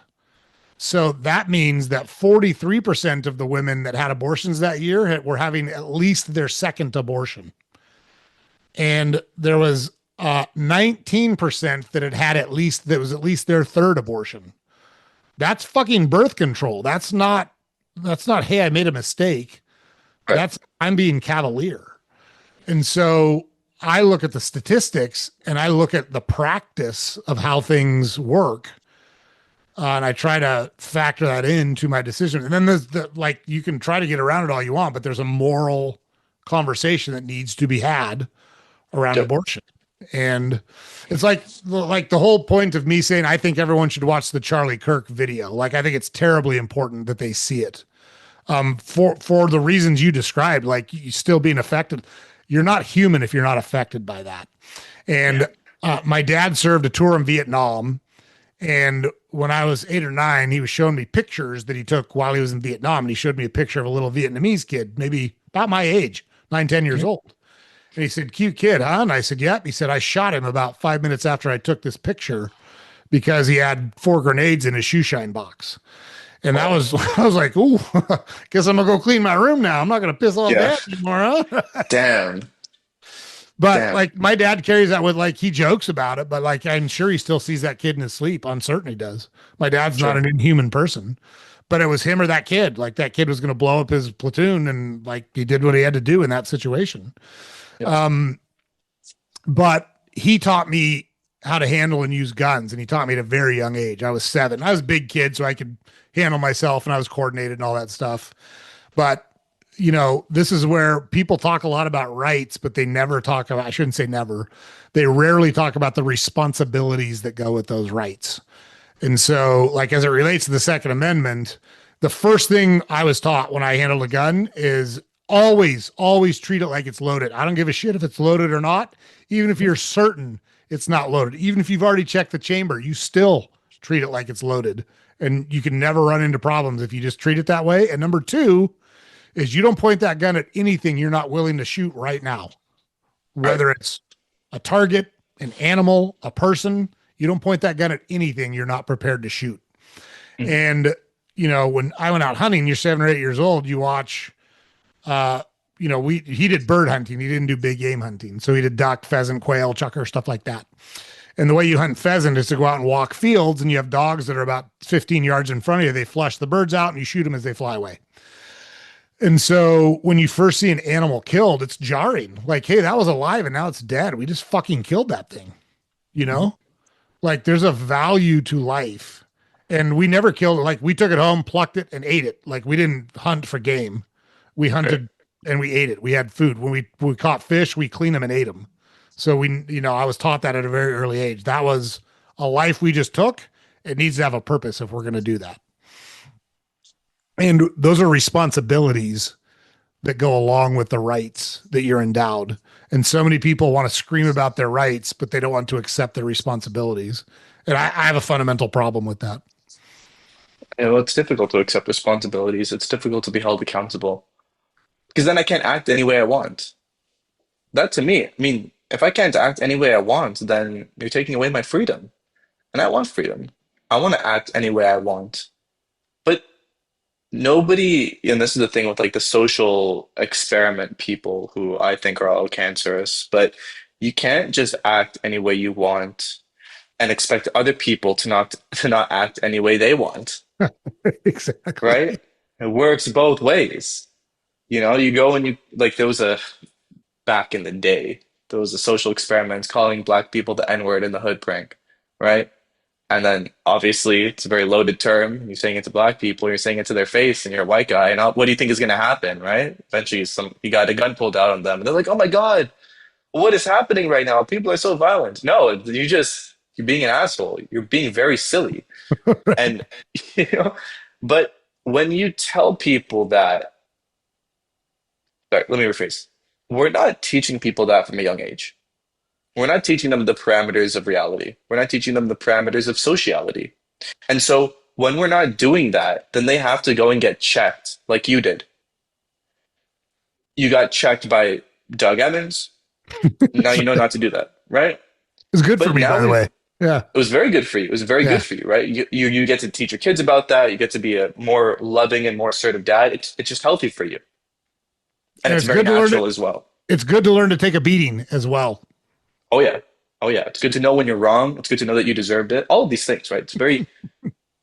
So that means that 43% of the women that had abortions that year were having at least their second abortion. And there was 19% that had at least their third abortion. That's fucking birth control. That's not, hey, I made a mistake. Right. That's I'm being cavalier. And so I look at the statistics and I look at the practice of how things work. And I try to factor that into my decision. And then there's like, you can try to get around it all you want, but there's a moral conversation that needs to be had around Yep. abortion. And it's like the whole point of me saying, I think everyone should watch the Charlie Kirk video. Like, I think it's terribly important that they see it. For the reasons you described, like you still being affected. You're not human if you're not affected by that. Yeah. And my dad served a tour in Vietnam. And when I was 8 or 9, he was showing me pictures that he took while he was in Vietnam. And he showed me a picture of a little Vietnamese kid, maybe about my age, 9, 10 years old. And he said, cute kid, huh? And I said, yep. He said, I shot him about 5 minutes after I took this picture because he had 4 grenades in his shoe shine box. And that Oh. was, I was like, ooh, guess I'm gonna go clean my room now. I'm not gonna piss all Yeah. dad anymore, huh? Damn. But Damn. like my dad carries that with like he jokes about it, but like I'm sure he still sees that kid in his sleep. I'm certain he does. My dad's not Sure. an inhuman person, but it was him or that kid. Like that kid was gonna blow up his platoon and like he did what he had to do in that situation. Yep. Um, but he taught me how to handle and use guns, and he taught me at a very young age. I was 7. I was a big kid, so I could handle myself and I was coordinated and all that stuff. But this is where people talk a lot about rights, but they never talk about, I shouldn't say never, they rarely talk about the responsibilities that go with those rights. And so, like, as it relates to the Second Amendment, the first thing I was taught when I handled a gun is always, always treat it like it's loaded. I don't give a shit if it's loaded or not. Even if you're certain it's not loaded, even if you've already checked the chamber, you still treat it like it's loaded. And you can never run into problems if you just treat it that way. And number two is you don't point that gun at anything you're not willing to shoot right now, Right. whether it's a target, an animal, a person. You don't point that gun at anything you're not prepared to shoot. Mhm. And when I went out hunting, you're 7 or 8 years old, you watch uh he did bird hunting. He didn't do big game hunting. So he did duck, pheasant, quail, chucker, stuff like that. And the way you hunt pheasant is to go out and walk fields, and you have dogs that are about 15 yards in front of you. They flush the birds out and you shoot them as they fly away. And so when you first see an animal killed, it's jarring. Like, hey, that was alive and now it's dead. We just fucking killed that thing. You Mhm. know, like there's a value to life. And we never killed it. Like we took it home, plucked it, and ate it. Like we didn't hunt for game. We Right. hunted and we ate it. We had food. When we caught fish, we cleaned them and ate them. So I was taught that at a very early age. That was a life we just took. It needs to have a purpose if we're going to do that. And those are responsibilities that go along with the rights that you're endowed. And so many people want to scream about their rights, but they don't want to accept their responsibilities. And I have a fundamental problem with that. Well, it's difficult to accept responsibilities. It's difficult to be held accountable because then I can't act any way I want. That to me, I mean, if I can't act any way I want, then you're taking away my freedom. And I want freedom. I want to act any way I want. But nobody, and this is the thing with like the social experiment people who I think are all cancerous, but you can't just act any way you want and expect other people to not act any way they want, right? Exactly. It works both ways. You go and you like there was a back in the day, there was a social experiment calling black people the N-word in the hood prank, right? And then obviously it's a very loaded term. You're saying it to black people, you're saying it to their face, and you're a white guy. And what do you think is going to happen, right? Eventually, you got a gun pulled out on them, and they're like, "Oh my God, what is happening right now? People are so violent." No, you're being an asshole. You're being very silly. And you know, but when you tell people that, sorry, let me rephrase. We're not teaching people that from a young age. We're not teaching them the parameters of reality. We're not teaching them the parameters of sociality. And so when we're not doing that, then they have to go and get checked like you did. You got checked by Doug Evans. Now you know not to do that, right? It's good for But me, now by the we've way. Yeah. it was very good for you. It was very good Yeah. for you, right? You get to teach your kids about that. You get to be a more loving and more assertive dad. It's just healthy for you. And And it's it's very good to learn natural to, as well. it's good to learn to take a beating as well. Oh yeah. Oh yeah. It's good to know when you're wrong. It's good to know that you deserved it. All of these things, right?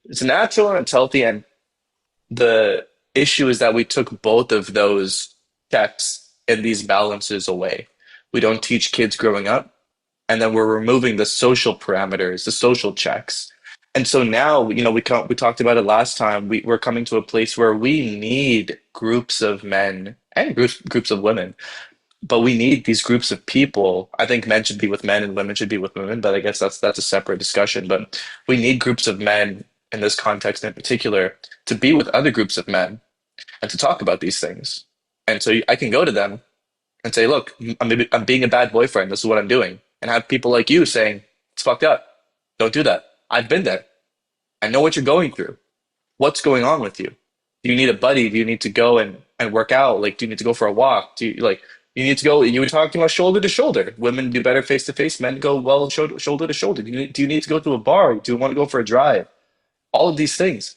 It's natural and it's healthy. And the issue is that we took both of those checks and these balances away. We don't teach kids growing up, and then we're removing the social parameters, the social checks. And so now, we talked about it last time. We're coming to a place where we need groups of men and groups of women, but we need these groups of people. I think men should be with men and women should be with women, but I guess that's a separate discussion. But we need groups of men in this context in particular to be with other groups of men and to talk about these things. And so I can go to them and say, look, I'm being a bad boyfriend. This is what I'm doing. And have people like you saying, it's fucked up. Don't do that. I've been there. I know what you're going through. What's going on with you? Do you need a buddy? Do you need to go and work out? Like, do you need to go for a walk? You need to go, you were talking about shoulder to shoulder. Women do better face to face. Men go well shoulder to shoulder. Do you need to go to a bar? Do you want to go for a drive? All of these things.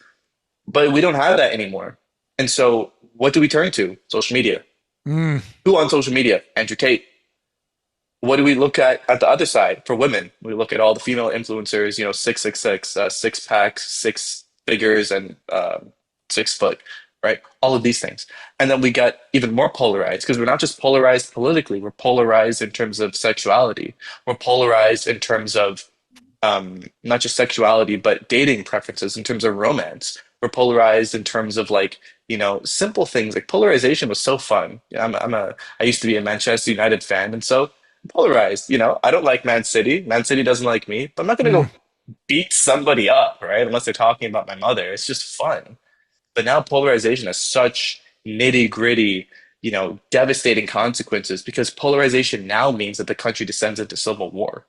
But we don't have that anymore. And so what do we turn to? Social media. Mm. Who on social media? Andrew Tate. What do we look at the other side for women? We look at all the female influencers, 666, six packs, six figures, and 6 foot, right? All of these things. And then we got even more polarized because we're not just polarized politically, we're polarized in terms of sexuality. We're polarized in terms of not just sexuality, but dating preferences in terms of romance. We're polarized in terms of simple things. Like polarization was so fun. I used to be a Manchester United fan, and so I'm polarized. I don't like Man City. Man City doesn't like me, but I'm not gonna Mm. go beat somebody up, right? Unless they're talking about my mother. It's just fun. But now polarization has such nitty gritty, devastating consequences because polarization now means that the country descends into civil war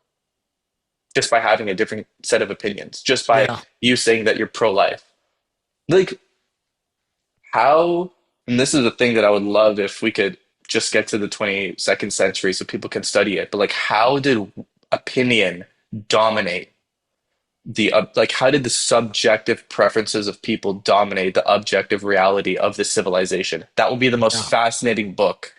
just by having a different set of opinions, just by Yeah. you saying that you're pro life. Like, how, and this is the thing that I would love if we could just get to the 22nd century so people can study it, but like, how did opinion dominate like how did the subjective preferences of people dominate the objective reality of this civilization? That will be the most Yeah. fascinating book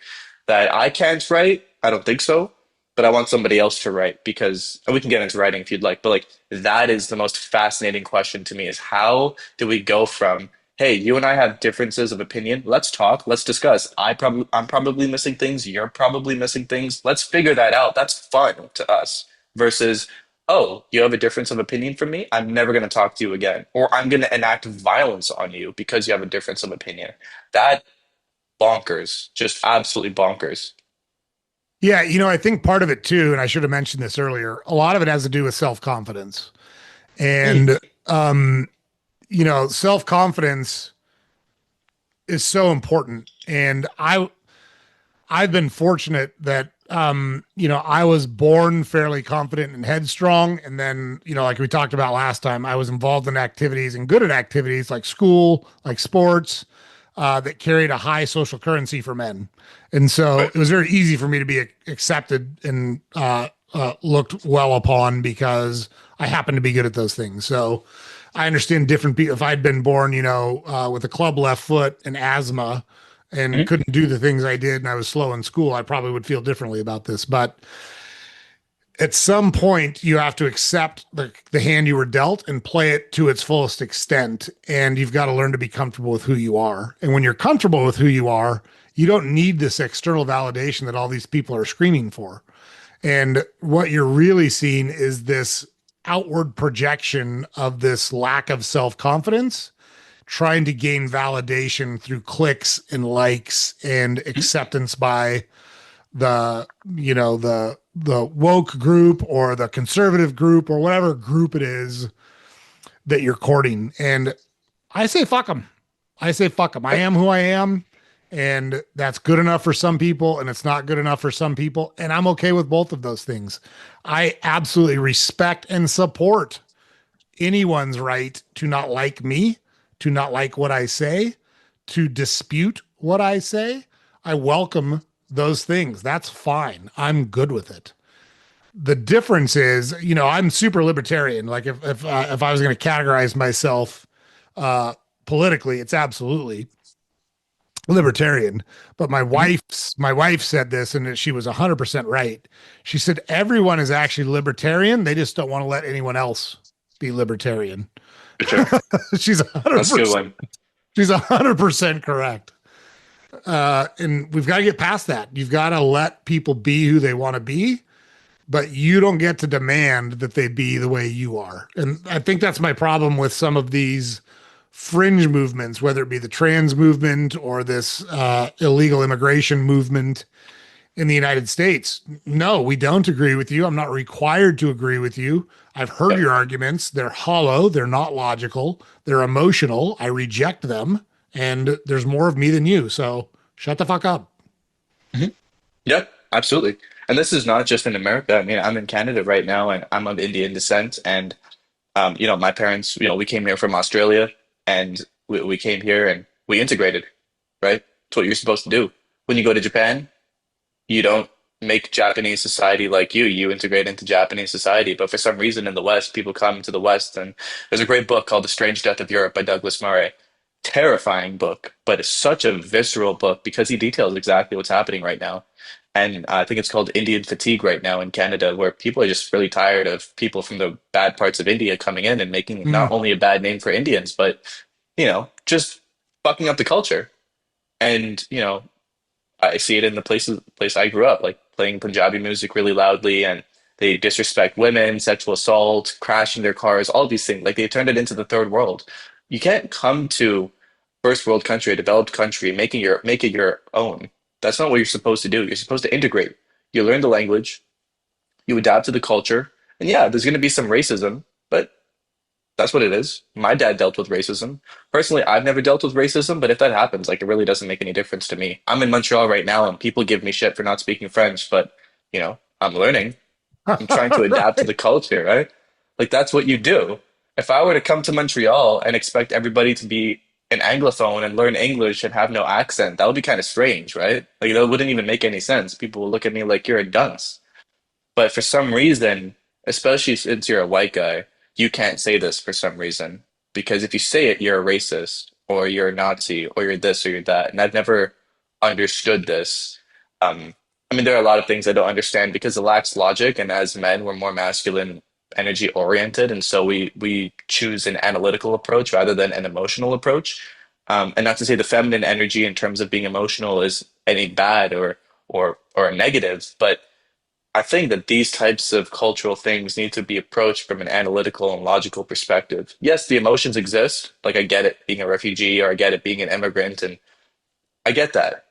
that I can't write. I don't think so, but I want somebody else to write because and we can get into writing if you'd like, but like that is the most fascinating question to me is how do we go from hey, you and I have differences of opinion. Let's talk, let's discuss. I'm probably missing things, you're probably missing things. Let's figure that out. That's fun to us versus oh, you have a difference of opinion from me? I'm never going to talk to you again. Or I'm going to enact violence on you because you have a difference of opinion. That bonkers, just absolutely bonkers. Yeah. I think part of it too, and I should have mentioned this earlier, a lot of it has to do with self confidence. Mm, And, self confidence is so important. And I've been fortunate that I was born fairly confident and headstrong. And then, like we talked about last time, I was involved in activities and good at activities like school, like sports, that carried a high social currency for men. And so right. it was very easy for me to be accepted and looked well upon because I happened to be good at those things. So I understand different people. If I'd been born, with a club left foot and asthma and Mhm. couldn't do the things I did and I was slow in school, I probably would feel differently about this. But at some point, you have to accept the hand you were dealt and play it to its fullest extent. And you've got to learn to be comfortable with who you are. And when you're comfortable with who you are, you don't need this external validation that all these people are screaming for. And what you're really seeing is this outward projection of this lack of self confidence, trying to gain validation through clicks and likes and acceptance by the woke group or the conservative group or whatever group it is that you're courting. And I say fuck them. I say fuck them. I am who I am, and that's good enough for some people, and it's not good enough for some people. And I'm okay with both of those things. I absolutely respect and support anyone's right to not like me, to not like what I say, to dispute what I say. I welcome those things. That's fine. I'm good with it. The difference is, I'm super libertarian. Like if I was going to categorize myself uh, politically, it's absolutely libertarian. But Mhm. my wife said this, and she was 100% right. She said everyone is actually libertarian. They just don't want to let anyone else be libertarian. For sure. she's That's a good 100%. one. She's 100% correct. And we've got to get past that. You've got to let people be who they want to be, but you don't get to demand that they be the way you are. And I think that's my problem with some of these fringe movements, whether it be the trans movement or this illegal immigration movement in the United States. No, we don't agree with you. I'm not required to agree with you. I've heard Yep. your arguments. They're hollow, they're not logical, they're emotional. I reject them. And there's more of me than you. So shut the fuck up. Mhm. Yep, absolutely. And this is not just in America. I mean, I'm in Canada right now and I'm of Indian descent. And, my parents, we came here from Australia and we came here and we integrated, right? It's what you're supposed to do. When you go to Japan, you don't make Japanese society like you integrate into Japanese society. But for some reason in the West, people come to the West, and there's a great book called The Strange Death of Europe by Douglas Murray. Terrifying book, but it's such a visceral book because he details exactly what's happening right now. And I think it's called Indian fatigue right now in Canada, where people are just really tired of people from the bad parts of India coming in and making Mm, not only a bad name for Indians, but, just fucking up the culture. And, I see it in the place I grew up, like playing Punjabi music really loudly, and they disrespect women, sexual assault, crashing their cars, all these things. Like they turned it into the third world. You can't come to first world country, a developed country, make it your own. That's not what you're supposed to do. You're supposed to integrate. You learn the language, you adapt to the culture, and yeah, there's going to be some racism, but that's what it is. My dad dealt with racism. Personally, I've never dealt with racism, but if that happens, like it really doesn't make any difference to me. I'm in Montreal right now and people give me shit for not speaking French, but I'm learning. I'm trying to adapt to right. the culture, right? Like that's what you do. If I were to come to Montreal and expect everybody to be an Anglophone and learn English and have no accent, that would be kind of strange, right? Like that wouldn't even make any sense. People will look at me like you're a dunce. But for some reason, especially since you're a white guy, you can't say this for some reason. Because if you say it, you're a racist or you're a Nazi or you're this or you're that. And I've never understood this. I mean, there are a lot of things I don't understand because it lacks logic. And as men, we're more masculine, energy oriented. And so we choose an analytical approach rather than an emotional approach. And not to say the feminine energy in terms of being emotional is any bad or a negative, but I think that these types of cultural things need to be approached from an analytical and logical perspective. Yes, the emotions exist. Like I get it being a refugee or I get it being an immigrant and I get that.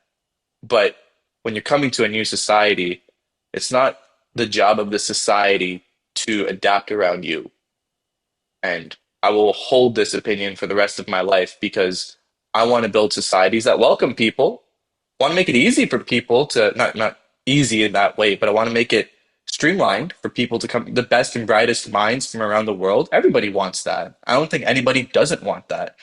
But when you're coming to a new society, it's not the job of the society to adapt around you. And I will hold this opinion for the rest of my life because I want to build societies that welcome people. I want to make it easy for people to not easy in that way, but I want to make it streamlined for people to come the best and brightest minds from around the world. Everybody wants that. I don't think anybody doesn't want that.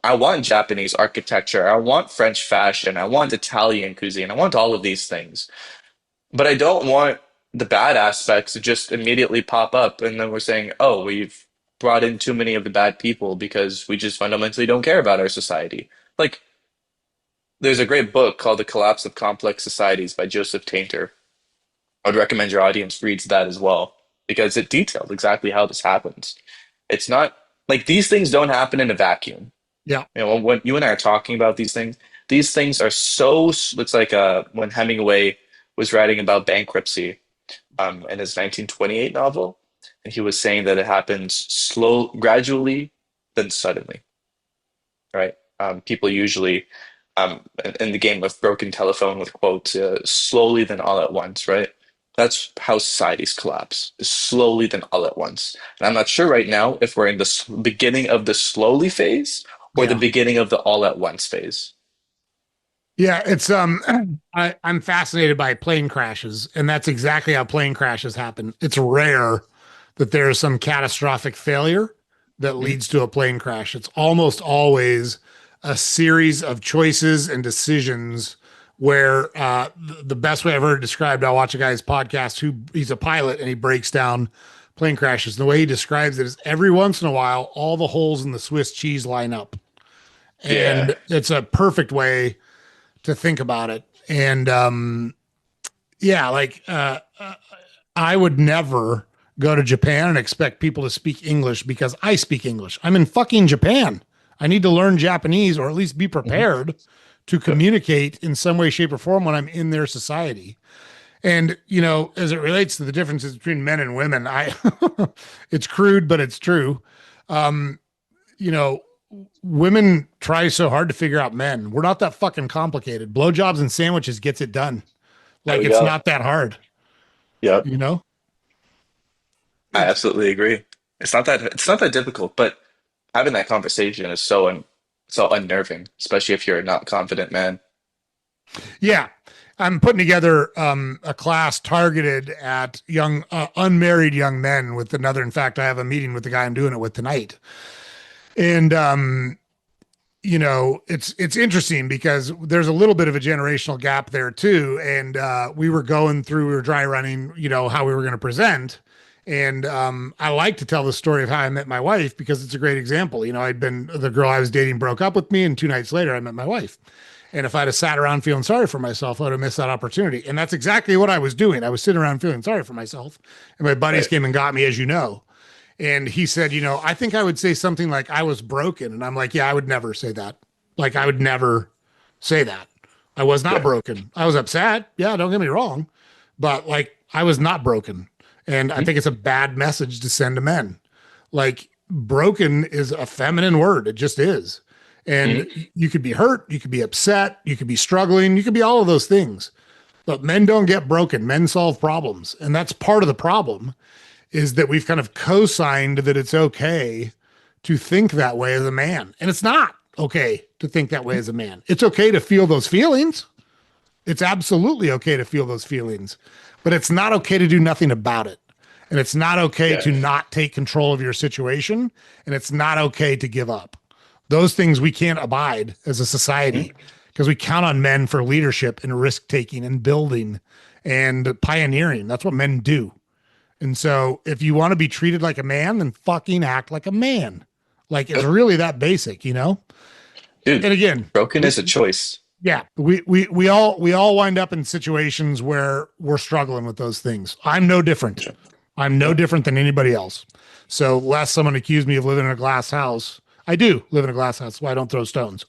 I want Japanese architecture. I want French fashion. I want Italian cuisine. I want all of these things. But I don't want the bad aspects to just immediately pop up and then we're saying, oh, we've brought in too many of the bad people because we just fundamentally don't care about our society. Like, there's a great book called The Collapse of Complex Societies by Joseph Tainter. I would recommend your audience reads that as well because it details exactly how this happens. It's not like these things don't happen in a vacuum. Yeah. When you and I are talking about these things are so, it's like when Hemingway was writing about bankruptcy in his 1928 novel, and he was saying that it happens gradually, then suddenly, right? People usually, in the game of broken telephone with quotes, slowly then all at once, right? That's how societies collapse, slowly then all at once. And I'm not sure right now if we're in the beginning of the slowly phase or the Yeah. beginning of the all at once phase. Yeah, it's I'm fascinated by plane crashes, and that's exactly how plane crashes happen. It's rare that there's some catastrophic failure that Mhm. leads to a plane crash. It's almost always a series of choices and decisions where the best way I've ever described, I watch a guy's podcast who he's a pilot and he breaks down plane crashes. And the way he describes it is every once in a while, all the holes in the Swiss cheese line up. Yeah, And it's a perfect way to think about it. And yeah, I would never go to Japan and expect people to speak English because I speak English. I'm in fucking Japan. I need to learn Japanese or at least be hmm, prepared to communicate in some way, shape, or form when I'm in their society. And as it relates to the differences between men and women, I it's crude, but it's true. Um, you know, Women try so hard to figure out men. We're not that fucking complicated. Blowjobs and sandwiches gets it done. there Like we it's go. not that hard, Yep, you know? I It's absolutely agree. It's not that difficult, but having that conversation is so unnerving, especially if you're a not confident man. Yeah. I'm putting together a class targeted at young unmarried young men with another. In fact, I have a meeting with the guy I'm doing it with tonight. And it's interesting because there's a little bit of a generational gap there too. And we were dry running, how we were going to present. And I like to tell the story of how I met my wife because it's a great example. The girl I was dating broke up with me, and 2 nights later, I met my wife. And if I'd have sat around feeling sorry for myself, I would have missed that opportunity. And that's exactly what I was doing. I was sitting around feeling sorry for myself. And my buddies Right. came and got me, as you know. And he said, I think I would say something like I was broken. And I'm like, yeah, I would never say that. Like, I would never say that. I was not Right. broken. I was upset. Yeah, don't get me wrong. But like, I was not broken. And I Mhm. think it's a bad message to send to men. Like, broken is a feminine word. It just is. And Mhm. you could be hurt. You could be upset. You could be struggling. You could be all of those things. But men don't get broken. Men solve problems. And that's part of the problem is that we've kind of co-signed that it's okay to think that way as a man. And it's not okay to think that way as a man. It's okay to feel those feelings. It's absolutely okay to feel those feelings, but it's not okay to do nothing about it. And it's not okay Yeah. to not take control of your situation. And it's not okay to give up. Those things we can't abide as a Mhm. society because we count on men for leadership and risk taking and building and pioneering. That's what men do. And so if you want to be treated like a man, then fucking act like a man. Like it's Yep. really that basic, you know? Dude, And again, broken we is a choice. yeah, we all wind up in situations where we're struggling with those things. I'm no different. Sure. I'm no Yep. different than anybody else. So lest someone accuse me of living in a glass house, I do live in a glass house, so I don't throw stones.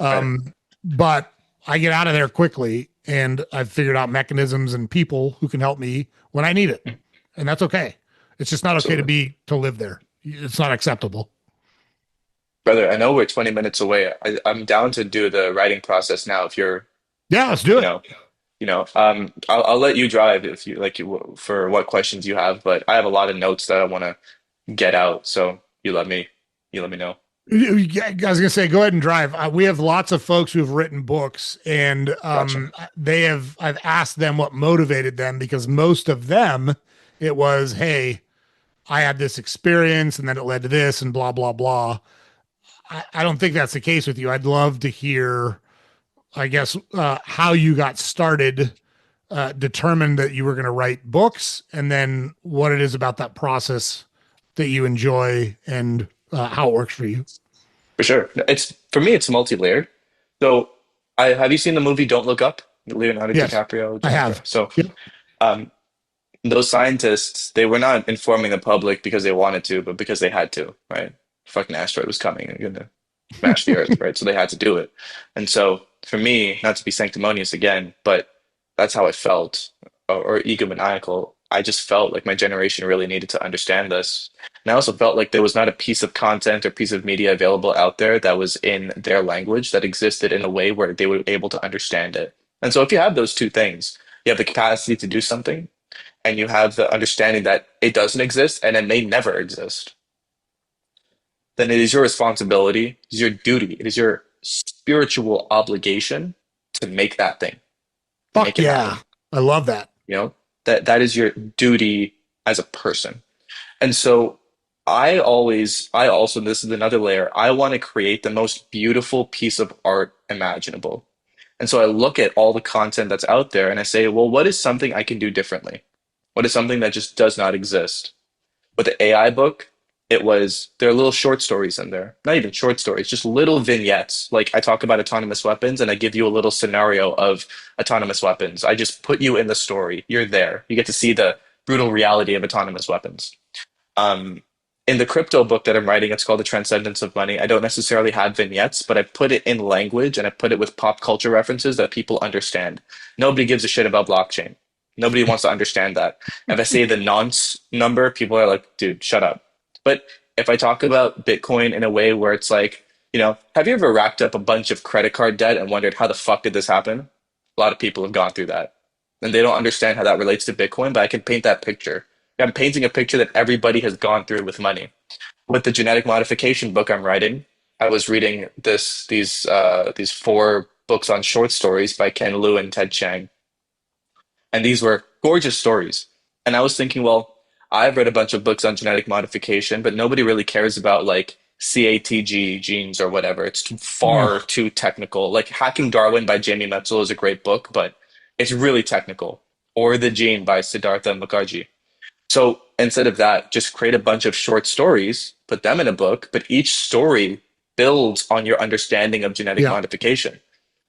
Right. But I get out of there quickly and I've figured out mechanisms and people who can help me when I need it. Mhm. And that's okay. It's just not okay to Absolutely. to live there. It's not acceptable. Brother, I know we're 20 minutes away. I'm down to do the writing process now if you're, Yeah, let's do you it. know, I'll let you drive if you like for what questions you have, but I have a lot of notes that I want to get out, so you let me know. Yeah, I was gonna say, go ahead and drive. We have lots of folks who have written books, and Gotcha. they have. I've asked them what motivated them because most of them, it was, hey, I had this experience, and then it led to this, and blah blah blah. I don't think that's the case with you. I'd love to hear, I guess, how you got started, determined that you were going to write books, and then what it is about that process that you enjoy and how it works for you. For sure. It's for me it's multi-layered. So I have you seen the movie Don't Look Up? Leonardo Yes, DiCaprio, I DiCaprio. have. So Yep. um those scientists, they were not informing the public because they wanted to, but because they had to, right? Fucking asteroid was coming and gonna smash the Earth, right? So they had to do it. And so for me, not to be sanctimonious again, but that's how I felt, or egomaniacal. I just felt like my generation really needed to understand this. And I also felt like there was not a piece of content or piece of media available out there that was in their language that existed in a way where they were able to understand it. And so if you have those two things, you have the capacity to do something, and you have the understanding that it doesn't exist and it may never exist, then it is your responsibility, it is your duty, it is your spiritual obligation to make that thing, to Fuck make it yeah. happen. I love that. You know, that is your duty as a person. And so I also, this is another layer, I want to create the most beautiful piece of art imaginable. And so I look at all the content that's out there and I say, well, what is something I can do differently? What is something that just does not exist? With the AI book, there are little short stories in there. Not even short stories, just little vignettes. Like I talk about autonomous weapons and I give you a little scenario of autonomous weapons. I just put you in the story. You're there. You get to see the brutal reality of autonomous weapons. Um, in the crypto book that I'm writing, it's called The Transcendence of Money. I don't necessarily have vignettes, but I put it in language and I put it with pop culture references that people understand. Nobody gives a shit about blockchain. Nobody wants to understand that. If I say the nonce number, people are like, dude, shut up. But if I talk about Bitcoin in a way where it's like, have you ever racked up a bunch of credit card debt and wondered how the fuck did this happen? A lot of people have gone through that. And they don't understand how that relates to Bitcoin, but I can paint that picture. I'm painting a picture that everybody has gone through with money. With the genetic modification book I'm writing, I was reading these four books on short stories by Ken Liu and Ted Chiang, and these were gorgeous stories. And I was thinking, well, I've read a bunch of books on genetic modification, but nobody really cares about like CATG genes or whatever. It's far Ugh. too technical. Like Hacking Darwin by Jamie Metzl is a great book, but it's really technical. Or The Gene by Siddhartha Mukherjee. So instead of that, just create a bunch of short stories, put them in a book, but each story builds on your understanding of genetic Yeah. modification.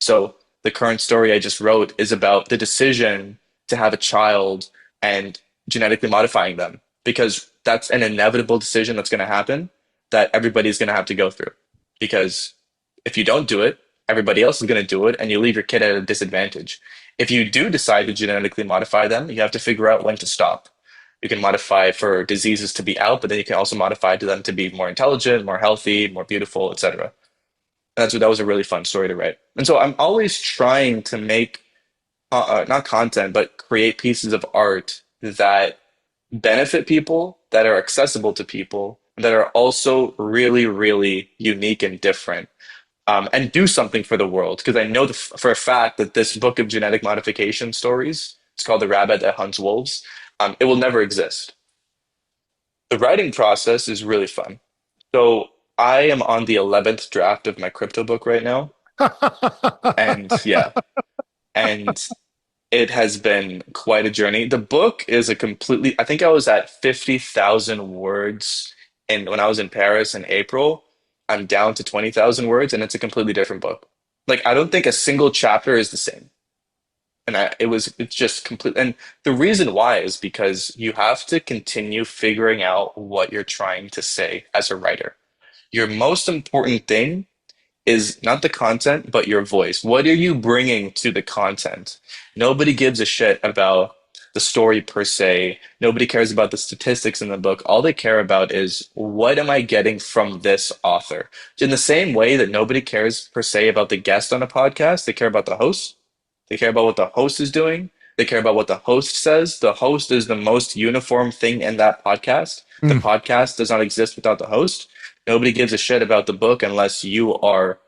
So the current story I just wrote is about the decision to have a child and genetically modifying them, because that's an inevitable decision that's going to happen that everybody's going to have to go through. Because if you don't do it, everybody else is going to do it, and you leave your kid at a disadvantage. If you do decide to genetically modify them, you have to figure out when to stop. You can modify for diseases to be out, but then you can also modify to them to be more intelligent, more healthy, more beautiful, etc. That was a really fun story to write. And so I'm always trying to make not content, but create pieces of art that benefit people, that are accessible to people, that are also really, really unique and different, and do something for the world. Because I know for a fact that this book of genetic modification stories, it's called The Rabbit That Hunts Wolves, it will never exist. The writing process is really fun. So I am on the 11th draft of my crypto book right now. And yeah, and it has been quite a journey. The book is I think I was at 50,000 words when I was in Paris in April. I'm down to 20,000 words and it's a completely different book. Like, I don't think a single chapter is the same. It's just complete. And the reason why is because you have to continue figuring out what you're trying to say as a writer. Your most important thing is not the content, but your voice. What are you bringing to the content? Nobody gives a shit about the story per se. Nobody cares about the statistics in the book. All they care about is what am I getting from this author? In the same way that nobody cares per se about the guest on a podcast, they care about the host. They care about what the host is doing. They care about what the host says. The host is the most uniform thing in that podcast. The Mm. podcast does not exist without the host. Nobody gives a shit about the book unless you are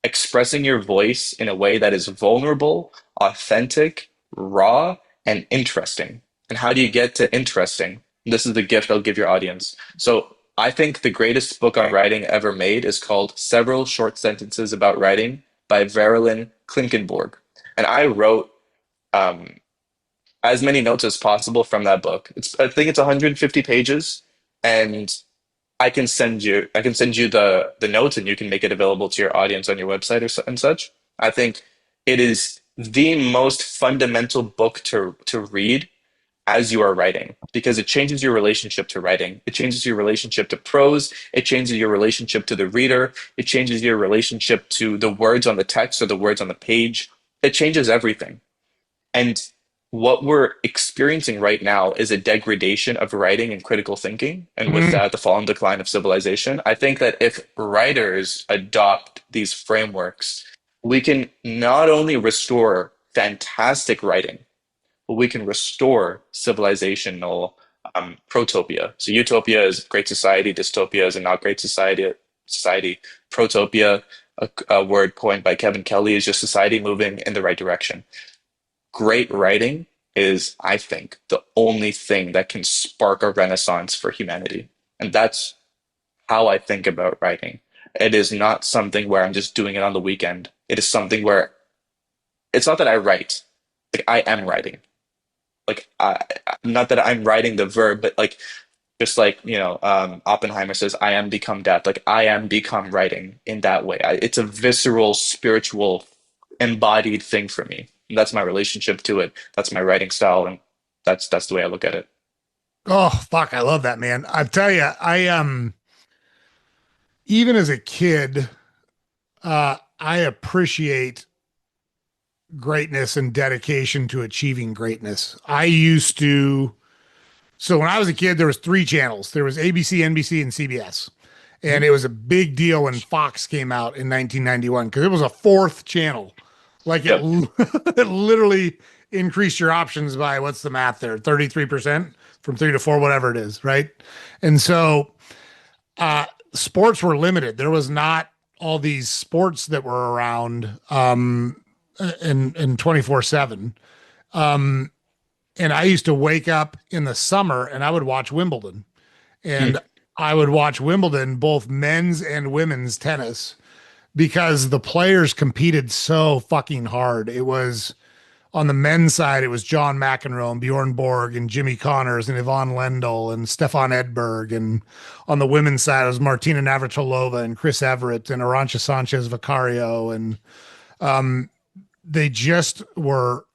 expressing your voice in a way that is vulnerable, authentic, raw, and interesting. And how do you get to interesting? This is the gift I'll give your audience. So I think the greatest book on writing ever made is called Several Short Sentences About Writing by Verilyn Klinkenborg. And I wrote um, as many notes as possible from that book. I think it's 150 pages, and I can send you the notes, and you can make it available to your audience on your website and such. I think it is the most fundamental book to read as you are writing, because it changes your relationship to writing. It changes your relationship to prose. It changes your relationship to the reader. It changes your relationship to the words on the text or the words on the page. It changes everything. And what we're experiencing right now is a degradation of writing and critical thinking. And with Mm. that, the fall and decline of civilization. I think that if writers adopt these frameworks, we can not only restore fantastic writing, we can restore civilizational protopia. So utopia is great society, dystopia is a not great society. Society, protopia, a word coined by Kevin Kelly, is just society moving in the right direction. Great writing is, I think, the only thing that can spark a renaissance for humanity. And that's how I think about writing. It is not something where I'm just doing it on the weekend. It is something where it's not that I write, like I am writing. Like not that I'm writing the verb, but like just like Oppenheimer says, "I am become death." Like I am become writing in that way. It's a visceral, spiritual, embodied thing for me. And that's my relationship to it. That's my writing style, and that's the way I look at it. Oh, fuck, I love that, man. I tell you, I even as a kid, I appreciate greatness and dedication to achieving greatness. I used to So when I was a kid, there was three channels. There was ABC, NBC, and CBS. And it was a big deal when Fox came out in 1991 because it was a fourth channel. Like it, Yep, it literally increased your options by what's the math there? 33% from three to four, whatever it is, right? And so sports were limited. There was not all these sports that were around in 24/7. Um, and I used to wake up in the summer and I would watch Wimbledon. And I would watch Wimbledon, both men's and women's tennis, because the players competed so fucking hard. It was on the men's side, it was John McEnroe and Bjorn Borg and Jimmy Connors and Yvonne Lendl and Stefan Edberg. And on the women's side, it was Martina Navratilova and Chris Everett and Arantxa Sanchez Vicario. And they just were,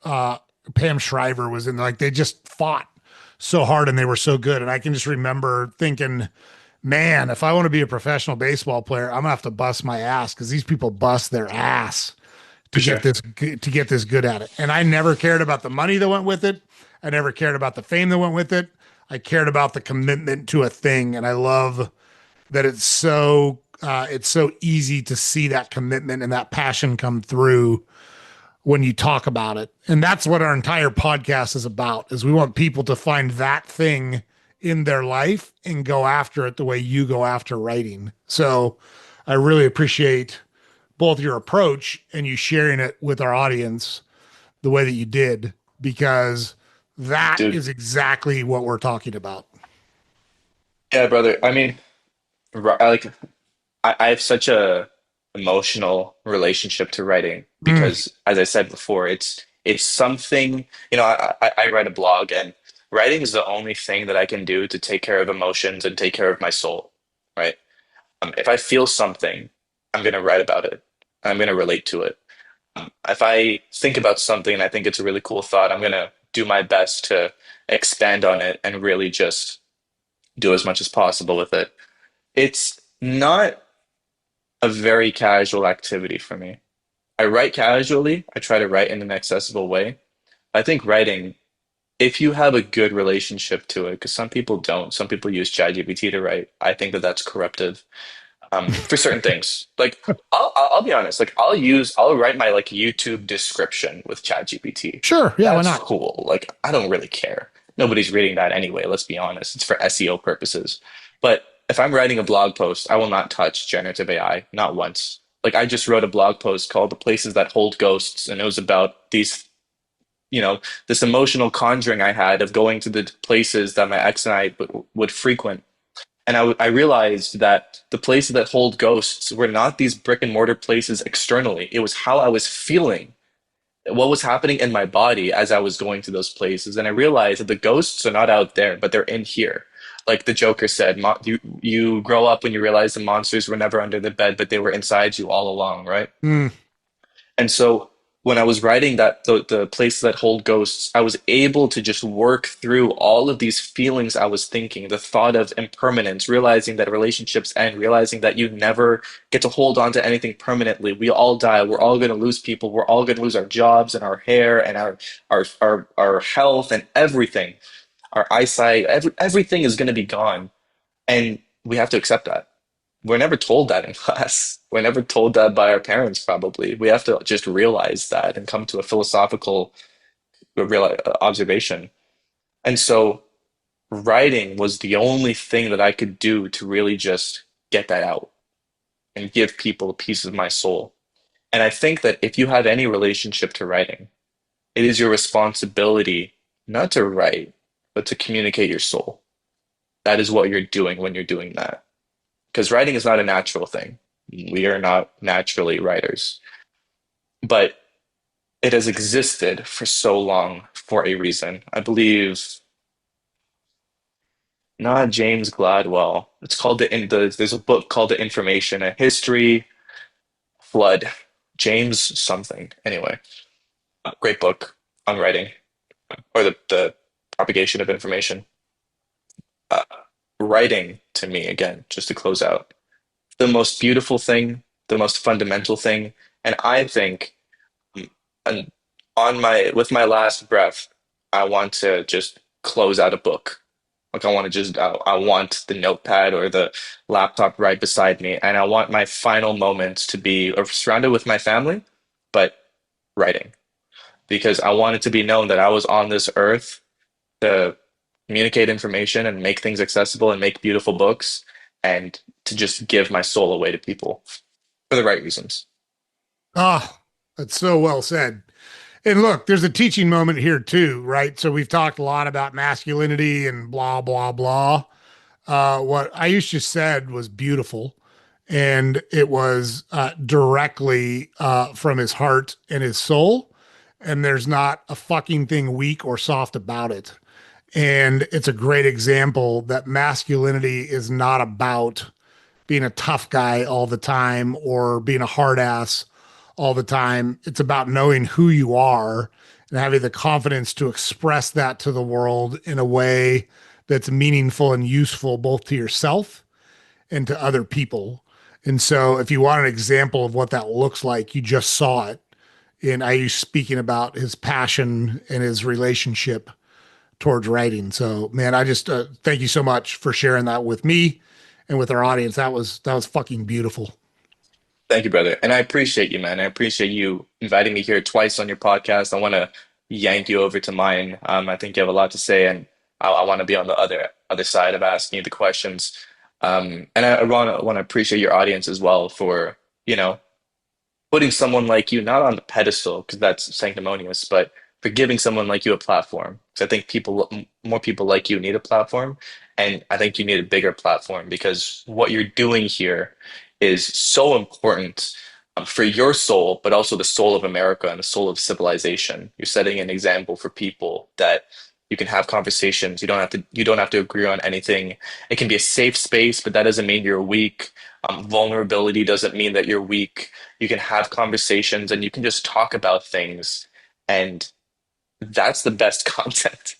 Pam Shriver was in, like, they just fought so hard and they were so good. And I can just remember thinking, man, if I want to be a professional baseball player, I'm gonna have to bust my ass because these people bust their ass for to get sure. this good at it. And I never cared about the money that went with it. I never cared about the fame that went with it. I cared about the commitment to a thing, and I love that it's so easy to see that commitment and that passion come through when you talk about it. And that's what our entire podcast is about, is we want people to find that thing in their life and go after it the way you go after writing. So I really appreciate both your approach and you sharing it with our audience the way that you did, because that Dude, is exactly what we're talking about. yeah, brother. I mean, like I have such a emotional relationship to writing Mm, because, as I said before, it's something, I write a blog and writing is the only thing that I can do to take care of emotions and take care of my soul, right? If I feel something, I'm going to write about it. I'm going to relate to it. If I think about something and I think it's a really cool thought, I'm going to do my best to expand on it and really just do as much as possible with it. It's not a very casual activity for me. I write casually. I try to write in an accessible way. I think writing, if you have a good relationship to it, because some people don't, some people use ChatGPT to write. I think that that's corruptive for certain things. Like I'll be honest, like I'll write my like YouTube description with ChatGPT. sure. Yeah, why That's not? cool. Like I don't really care. Nobody's reading that anyway, let's be honest. It's for SEO purposes. But if I'm writing a blog post, I will not touch generative AI, not once. Like I just wrote a blog post called The Places That Hold Ghosts, and it was about this emotional conjuring I had of going to the places that my ex and I would frequent, and I realized that the places that hold ghosts were not these brick and mortar places externally. It was how I was feeling, what was happening in my body as I was going to those places. And I realized that the ghosts are not out there, but they're in here. Like the Joker said, you grow up when you realize the monsters were never under the bed, but they were inside you all along, right? Mm, And so when I was writing that the places that hold ghosts, I was able to just work through all of these feelings I was thinking, the thought of impermanence, realizing that relationships end, realizing that you never get to hold on to anything permanently. We all die. We're all going to lose people. We're all going to lose our jobs and our hair and our health and everything, our eyesight. Everything is going to be gone, and we have to accept that. We're never told that in class. We're never told that by our parents, probably. We have to just realize that and come to a philosophical a real observation. And so writing was the only thing that I could do to really just get that out and give people a piece of my soul. And I think that if you have any relationship to writing, it is your responsibility not to write, but to communicate your soul. That is what you're doing when you're doing that. Because writing is not a natural thing. We are not naturally writers, but it has existed for so long for a reason. I believe not James Gladwell. It's called there's a book called The Information, a history flood. James something. Anyway, great book on writing or the propagation of information. Uh, Writing to me, again, just to close out, the most beautiful thing, the most fundamental thing, and I think and on my with my last breath, I want to just close out a book. Like I want to just I want the notepad or the laptop right beside me, and I want my final moments to be surrounded with my family, but writing because I want it to be known that I was on this earth to communicate information and make things accessible and make beautiful books and to just give my soul away to people for the right reasons. Ah, that's so well said. And look, there's a teaching moment here too, right? So we've talked a lot about masculinity and blah, blah, blah. What Ayush just said was beautiful. And it was directly from his heart and his soul. And there's not a fucking thing weak or soft about it. And it's a great example that masculinity is not about being a tough guy all the time or being a hard ass all the time. It's about knowing who you are and having the confidence to express that to the world in a way that's meaningful and useful both to yourself and to other people. And so, if you want an example of what that looks like, you just saw it in Ayush speaking about his passion and his relationship towards writing. So, man, I just thank you so much for sharing that with me and with our audience. That was fucking beautiful. Thank you, brother. And I appreciate you, man. I appreciate you inviting me here twice on your podcast. I want to yank you over to mine. I think you have a lot to say, and I want to be on the other side of asking you the questions. And I want to appreciate your audience as well for, you know, putting someone like you not on the pedestal because that's sanctimonious, but for giving someone like you a platform. Because I think more people like you need a platform, and I think you need a bigger platform because what you're doing here is so important for your soul, but also the soul of America and the soul of civilization. You're setting an example for people that you can have conversations. You don't have to agree on anything. It can be a safe space, but that doesn't mean you're weak. Vulnerability doesn't mean that you're weak. You can have conversations and you can just talk about things, and that's the best content.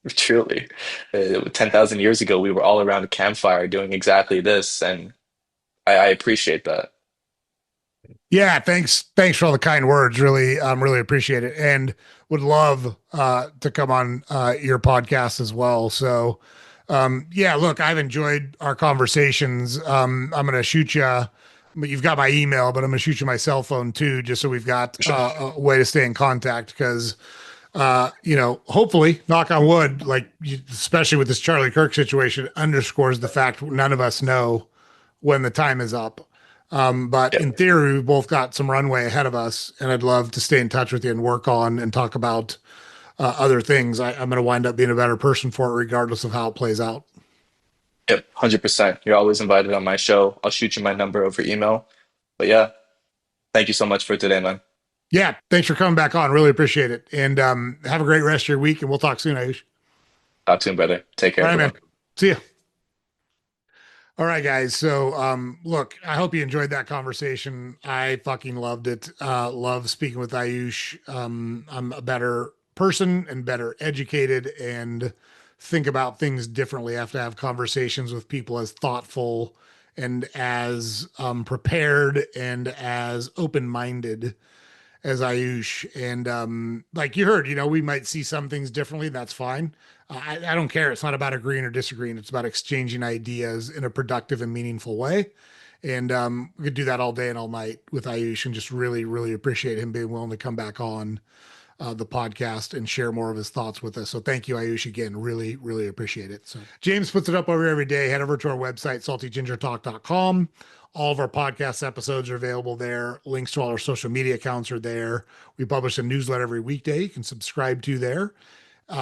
Truly, 10,000 years ago, we were all around a campfire doing exactly this, and I appreciate that. Yeah, thanks for all the kind words. Really appreciate it, and would love to come on your podcast as well. So, yeah, look, I've enjoyed our conversations. I'm gonna shoot you. You've got my email, but I'm gonna shoot you my cell phone too, just so we've got For sure. a way to stay in contact. Because hopefully, knock on wood, like especially with this Charlie Kirk situation, underscores the fact none of us know when the time is up. But Yep. in theory, we've both got some runway ahead of us, and I'd love to stay in touch with you and work on and talk about other things. I'm going to wind up being a better person for it, regardless of how it plays out. Yep. 100%. You're always invited on my show. I'll shoot you my number over email. But yeah, thank you so much for today, man. Yeah, thanks for coming back on. Really appreciate it. And have a great rest of your week, and we'll talk soon, Ayush. Talk soon, brother. Take care, All right, man. everyone. See ya. All right, guys. So, look, I hope you enjoyed that conversation. I fucking loved it. Love speaking with Ayush. I'm a better person and better educated and think about things differently. I have to have conversations with people as thoughtful and as prepared and as open minded as Ayush. And like you heard, we might see some things differently. That's fine. I don't care. It's not about agreeing or disagreeing. It's about exchanging ideas in a productive and meaningful way. And we could do that all day and all night with Ayush and just really, really appreciate him being willing to come back on. the podcast and share more of his thoughts with us. So thank you, Ayush, again. Really, really appreciate it. So James puts it up over every day. Head over to our website, saltygingertalk.com. All of our podcast episodes are available there. Links to all our social media accounts are there. We publish a newsletter every weekday. You can subscribe to there.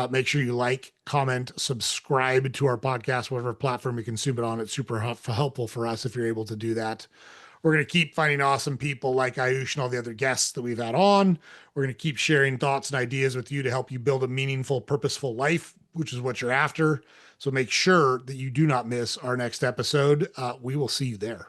Make sure you like, comment, subscribe to our podcast, whatever platform you consume it on. It's super helpful for us if you're able to do that. We're going to keep finding awesome people like Ayush and all the other guests that we've had on. We're going to keep sharing thoughts and ideas with you to help you build a meaningful, purposeful life, which is what you're after. So make sure that you do not miss our next episode. We will see you there.